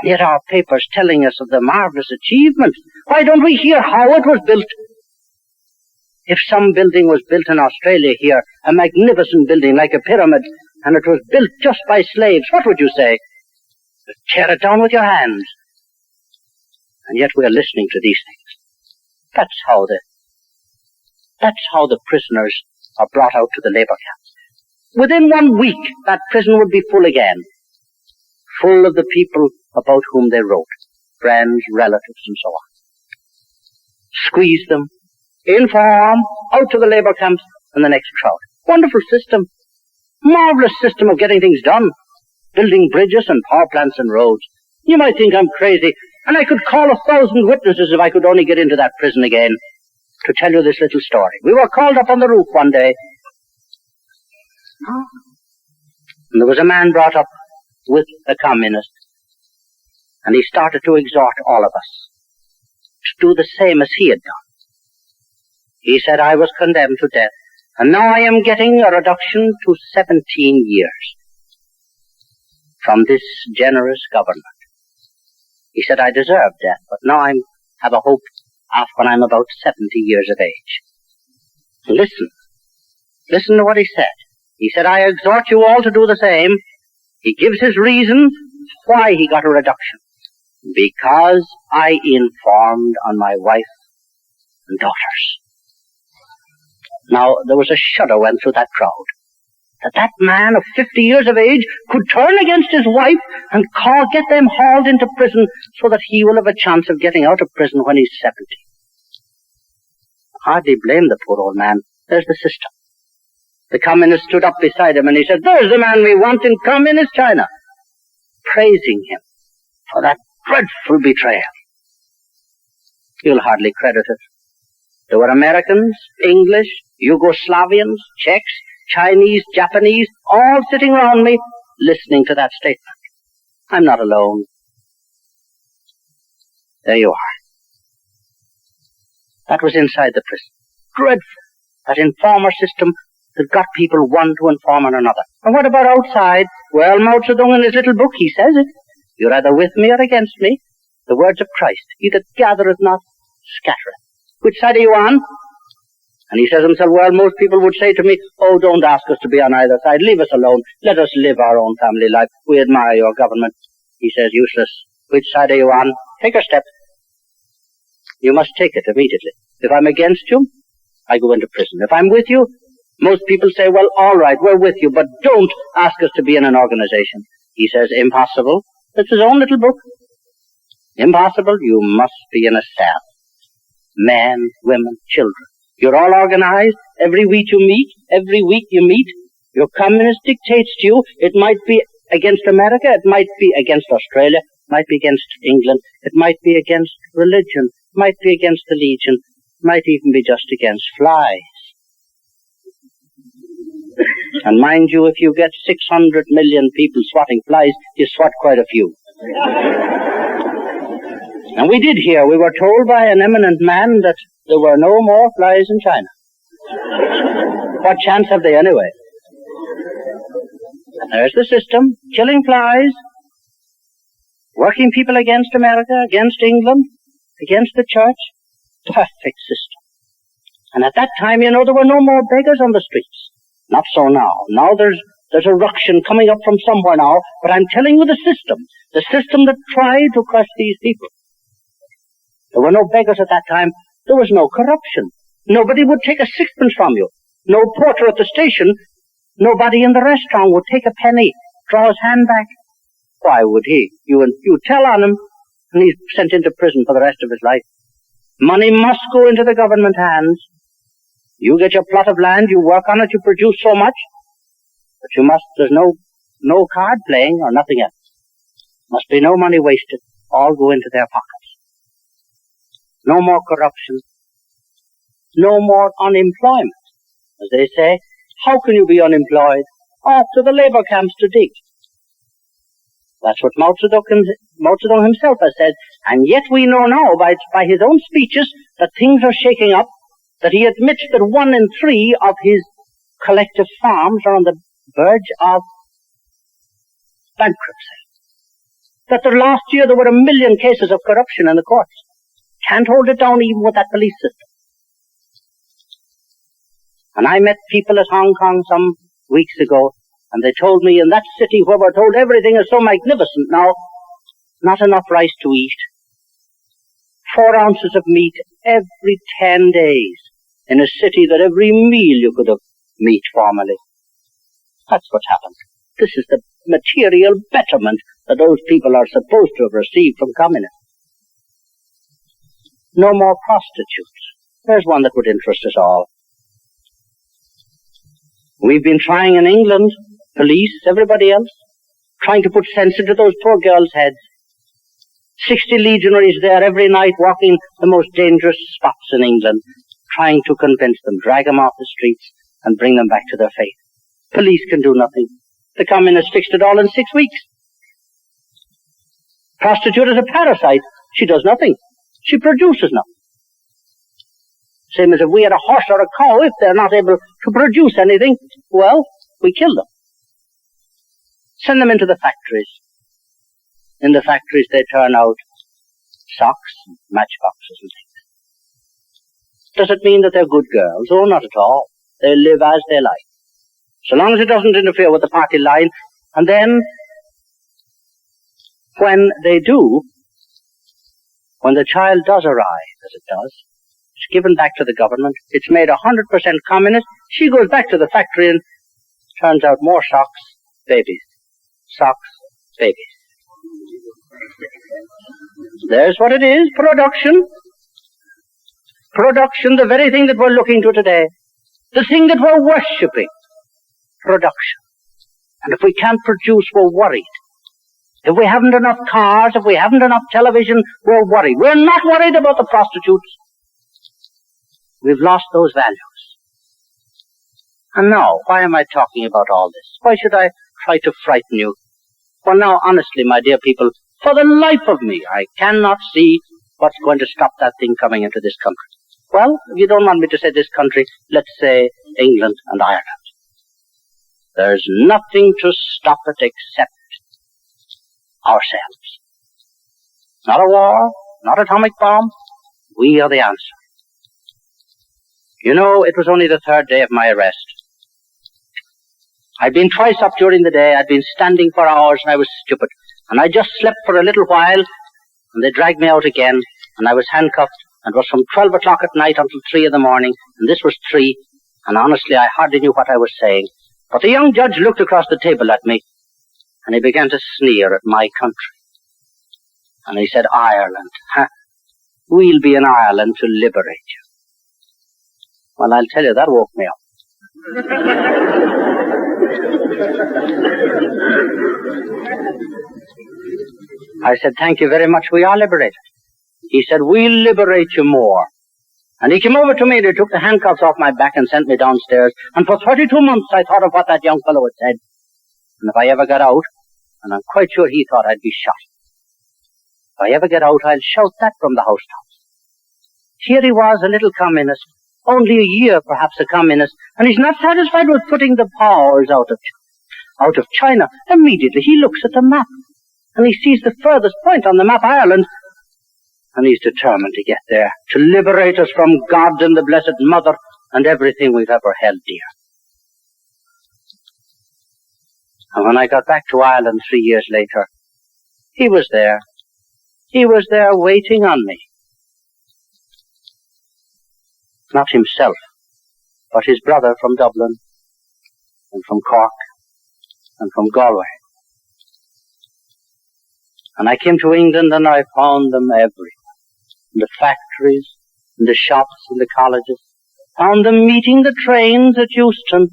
B: And yet our papers telling us of the marvelous achievements. Why don't we hear how it was built? If some building was built in Australia here, a magnificent building like a pyramid, and it was built just by slaves, what would you say? Tear it down with your hands. And yet we are listening to these things. That's how the prisoners are brought out to the labor camps. Within 1 week, that prison would be full again. Full of the people about whom they wrote. Friends, relatives, and so on. Squeeze them, inform, out to the labour camps and the next crowd. Wonderful system. Marvellous system of getting things done. Building bridges and power plants and roads. You might think I'm crazy, and I could call 1,000 witnesses if I could only get into that prison again to tell you this little story. We were called up on the roof one day, and there was a man brought up with a communist, and he started to exhort all of us to do the same as he had done. He said I was condemned to death, and now I am getting a reduction to 17 years from this generous government. He said I deserve death, but now I have a hope when I'm about 70 years of age. Listen to what he said. He said, I exhort you all to do the same. He gives his reason why he got a reduction. Because I informed on my wife and daughters. Now, there was a shudder went through that crowd. That man of 50 years of age could turn against his wife and get them hauled into prison so that he will have a chance of getting out of prison when he's 70. I hardly blame the poor old man. There's the system. The communist stood up beside him and he said, there's the man we want in communist China, praising him for that dreadful betrayal. You'll hardly credit it. There were Americans, English, Yugoslavians, Czechs, Chinese, Japanese, all sitting round me, listening to that statement. I'm not alone. There you are. That was inside the prison. Dreadful. That informer system that got people one to inform on another. And what about outside? Well, Mao Zedong in his little book, he says it. You're either with me or against me. The words of Christ. He that gathereth not, scattereth. Which side are you on? And he says himself, well, most people would say to me, oh, don't ask us to be on either side. Leave us alone. Let us live our own family life. We admire your government. He says, useless. Which side are you on? Take a step. You must take it immediately. If I'm against you, I go into prison. If I'm with you, most people say, well, all right, we're with you, but don't ask us to be in an organization. He says, impossible. That's his own little book. Impossible. You must be in a cell. Men, women, children. You're all organized. Every week you meet. Your communist dictates to you. It might be against America. It might be against Australia. It might be against England. It might be against religion. It might be against the Legion. It might even be just against flies. And mind you, if you get 600 million people swatting flies, you swat quite a few. And we did hear, we were told by an eminent man that there were no more flies in China. What chance have they anyway? And there's the system, killing flies, working people against America, against England, against the church. Perfect system. And at that time, you know, there were no more beggars on the streets. Not so now. Now there's a ruction coming up from somewhere now, but I'm telling you the system that tried to crush these people. There were no beggars at that time. There was no corruption. Nobody would take a sixpence from you. No porter at the station. Nobody in the restaurant would take a penny, draw his hand back. Why would he? You tell on him, and he's sent into prison for the rest of his life. Money must go into the government hands. You get your plot of land, you work on it, you produce so much, but there's no card playing or nothing else. Must be no money wasted. All go into their pockets. No more corruption. No more unemployment. As they say, how can you be unemployed? Off to the labor camps to dig. That's what Mao Zedong himself has said. And yet we know now by his own speeches that things are shaking up, that he admits that 1 in 3 of his collective farms are on the verge of bankruptcy. That last year there were 1 million cases of corruption in the courts. Can't hold it down even with that police system. And I met people at Hong Kong some weeks ago, and they told me in that city where we're told everything is so magnificent now, not enough rice to eat. 4 ounces of meat every 10 days in a city that every meal you could have meat formerly. That's what happened. This is the material betterment that those people are supposed to have received from communism. No more prostitutes. There's one that would interest us all. We've been trying in England, police, everybody else, trying to put sense into those poor girls' heads. 60 legionaries there every night walking the most dangerous spots in England, trying to convince them, drag them off the streets and bring them back to their faith. Police can do nothing. The communists fixed it all in 6 weeks. Prostitute is a parasite. She does nothing. She produces nothing. Same as if we had a horse or a cow, if they're not able to produce anything, well, we kill them. Send them into the factories. In the factories they turn out socks and matchboxes and things. Does it mean that they're good girls? Oh, not at all. They live as they like. So long as it doesn't interfere with the party line. And then, when they do, when the child does arrive, as it does, it's given back to the government, it's made 100% communist, she goes back to the factory and turns out more socks, babies. Socks, babies. There's what it is, production. Production, the very thing that we're looking to today. The thing that we're worshipping. Production. And if we can't produce, we're worried. If we haven't enough cars, if we haven't enough television, we're worried. We're not worried about the prostitutes. We've lost those values. And now, why am I talking about all this? Why should I try to frighten you? Well, now, honestly, my dear people, for the life of me, I cannot see what's going to stop that thing coming into this country. Well, if you don't want me to say this country, let's say England and Ireland. There's nothing to stop it except ourselves. Not a war, not an atomic bomb. We are the answer. You know, it was only the third day of my arrest. I'd been twice up during the day. I'd been standing for hours and I was stupid. And I just slept for a little while and they dragged me out again and I was handcuffed and it was from 12 o'clock at night until 3 in the morning and this was 3 and honestly I hardly knew what I was saying. But the young judge looked across the table at me and he began to sneer at my country. And he said, Ireland, we'll be in Ireland to liberate you. Well, I'll tell you, that woke me up. I said, thank you very much, we are liberated. He said, we'll liberate you more. And he came over to me and he took the handcuffs off my back and sent me downstairs. And for 32 months I thought of what that young fellow had said. And if I ever got out, and I'm quite sure he thought I'd be shot. If I ever get out, I'll shout that from the housetops. Here he was, a little communist, only a year perhaps a communist, and he's not satisfied with putting the powers out of China. Immediately he looks at the map, and he sees the furthest point on the map, Ireland, and he's determined to get there, to liberate us from God and the Blessed Mother and everything we've ever held dear. And when I got back to Ireland 3 years later, he was there. He was there waiting on me. Not himself, but his brother from Dublin, and from Cork, and from Galway. And I came to England and I found them everywhere. In the factories, in the shops, in the colleges. Found them meeting the trains at Euston,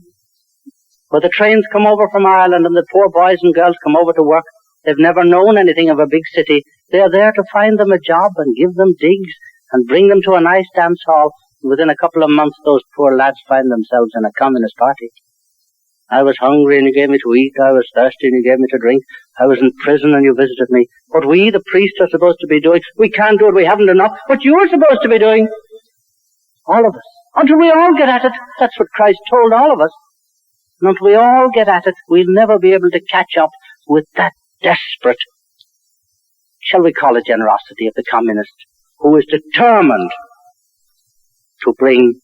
B: where the trains come over from Ireland and the poor boys and girls come over to work. They've never known anything of a big city. They're there to find them a job and give them digs and bring them to a nice dance hall. Within a couple of months, those poor lads find themselves in a communist party. I was hungry and you gave me to eat. I was thirsty and you gave me to drink. I was in prison and you visited me. What we, the priests, are supposed to be doing, we can't do it, we haven't enough. What you're supposed to be doing, all of us, until we all get at it. That's what Christ told all of us. And until we all get at it, we'll never be able to catch up with that desperate, shall we call it generosity, of the communist, who is determined to bring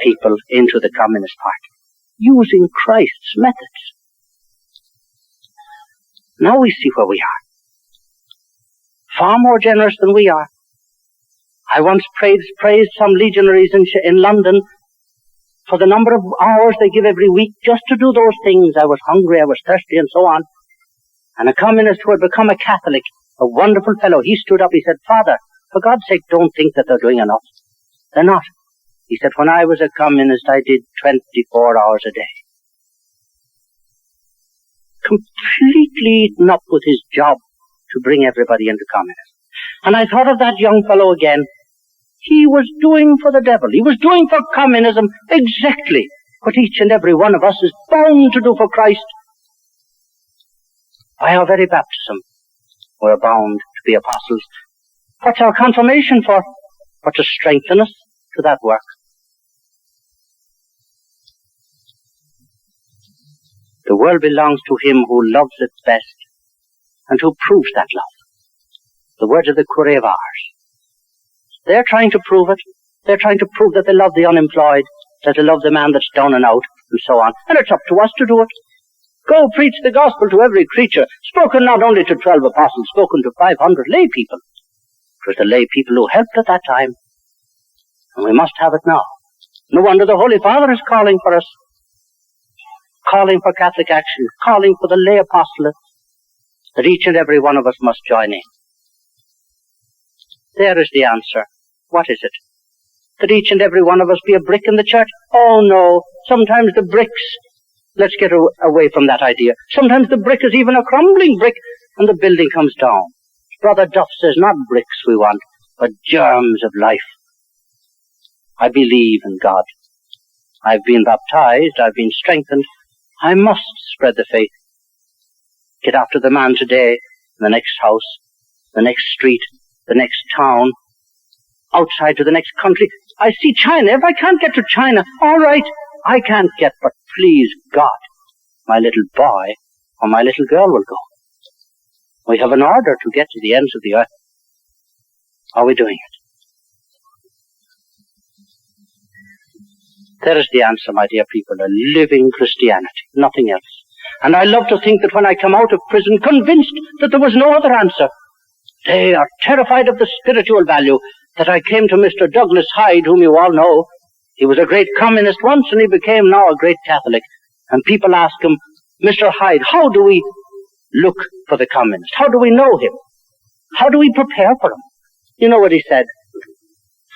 B: people into the Communist Party, using Christ's methods. Now we see where we are. Far more generous than we are. I once praised some legionaries in London for the number of hours they give every week just to do those things. I was hungry, I was thirsty, and so on. And a communist who had become a Catholic, a wonderful fellow, he stood up, he said, Father, for God's sake, don't think that they're doing enough. They're not. He said, when I was a communist, I did 24 hours a day. Completely eaten up with his job to bring everybody into communism. And I thought of that young fellow again. He was doing for the devil. He was doing for communism exactly what each and every one of us is bound to do for Christ. By our very baptism, we're bound to be apostles. What's our confirmation for? But to strengthen us to that work. The world belongs to him who loves it best and who proves that love. The words of the Curé of Ars. They're trying to prove it. They're trying to prove that they love the unemployed, that they love the man that's down and out, and so on. And it's up to us to do it. Go preach the gospel to every creature, spoken not only to 12 apostles, spoken to 500 lay people. It was the lay people who helped at that time. And we must have it now. No wonder the Holy Father is calling for us. Calling for Catholic action, calling for the lay apostolate, that each and every one of us must join in. There is the answer. What is it? That each and every one of us be a brick in the church? Oh no, sometimes the bricks, let's get away from that idea. Sometimes the brick is even a crumbling brick and the building comes down. Brother Duff says not bricks we want, but germs of life. I believe in God. I've been baptized, I've been strengthened. I must spread the faith. Get after the man today, the next house, the next street, the next town, outside to the next country. I see China. If I can't get to China, all right, I can't get, but please God, my little boy or my little girl will go. We have an order to get to the ends of the earth. Are we doing it? There is the answer, my dear people, a living Christianity, nothing else. And I love to think that when I come out of prison, convinced that there was no other answer, they are terrified of the spiritual value, that I came to Mr. Douglas Hyde, whom you all know. He was a great communist once, and he became now a great Catholic. And people ask him, Mr. Hyde, how do we look for the communist? How do we know him? How do we prepare for him? You know what he said?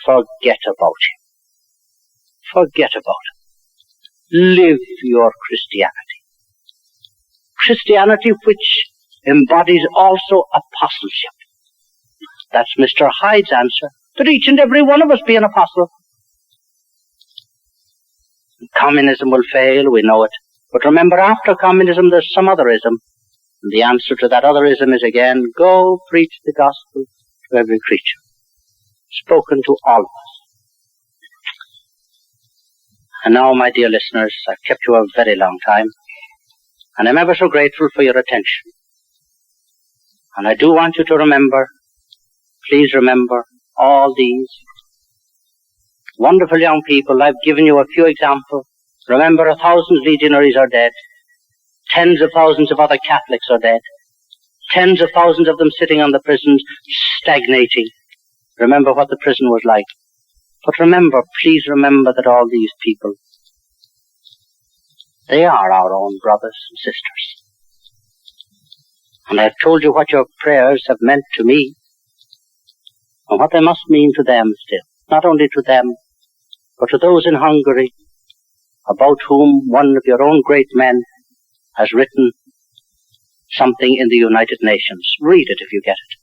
B: Forget about him. Forget about him. Live your Christianity. Christianity which embodies also apostleship. That's Mr. Hyde's answer, that each and every one of us be an apostle. Communism will fail, we know it. But remember, after communism, there's some other ism. And the answer to that other ism is again, go preach the gospel to every creature. Spoken to all of us. And now, my dear listeners, I've kept you a very long time, and I'm ever so grateful for your attention. And I do want you to remember, please remember, all these wonderful young people. I've given you a few examples. Remember, 1,000 legionaries are dead. Tens of thousands of other Catholics are dead. Tens of thousands of them sitting on the prisons, stagnating. Remember what the prison was like. But remember, please remember that all these people, they are our own brothers and sisters. And I've told you what your prayers have meant to me, and what they must mean to them still. Not only to them, but to those in Hungary, about whom one of your own great men has written something in the United Nations. Read it if you get it.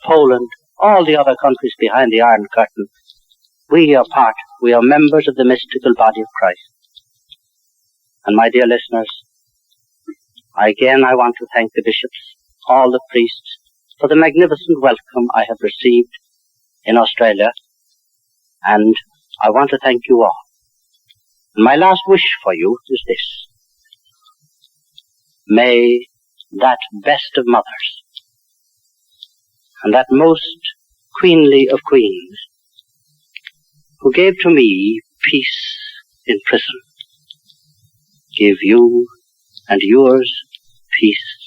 B: Poland, all the other countries behind the Iron Curtain. We are members of the mystical body of Christ. And my dear listeners, I want to thank the bishops, all the priests, for the magnificent welcome I have received in Australia. And I want to thank you all. And my last wish for you is this. May that best of mothers and that most queenly of queens, who gave to me peace in prison, give you and yours peace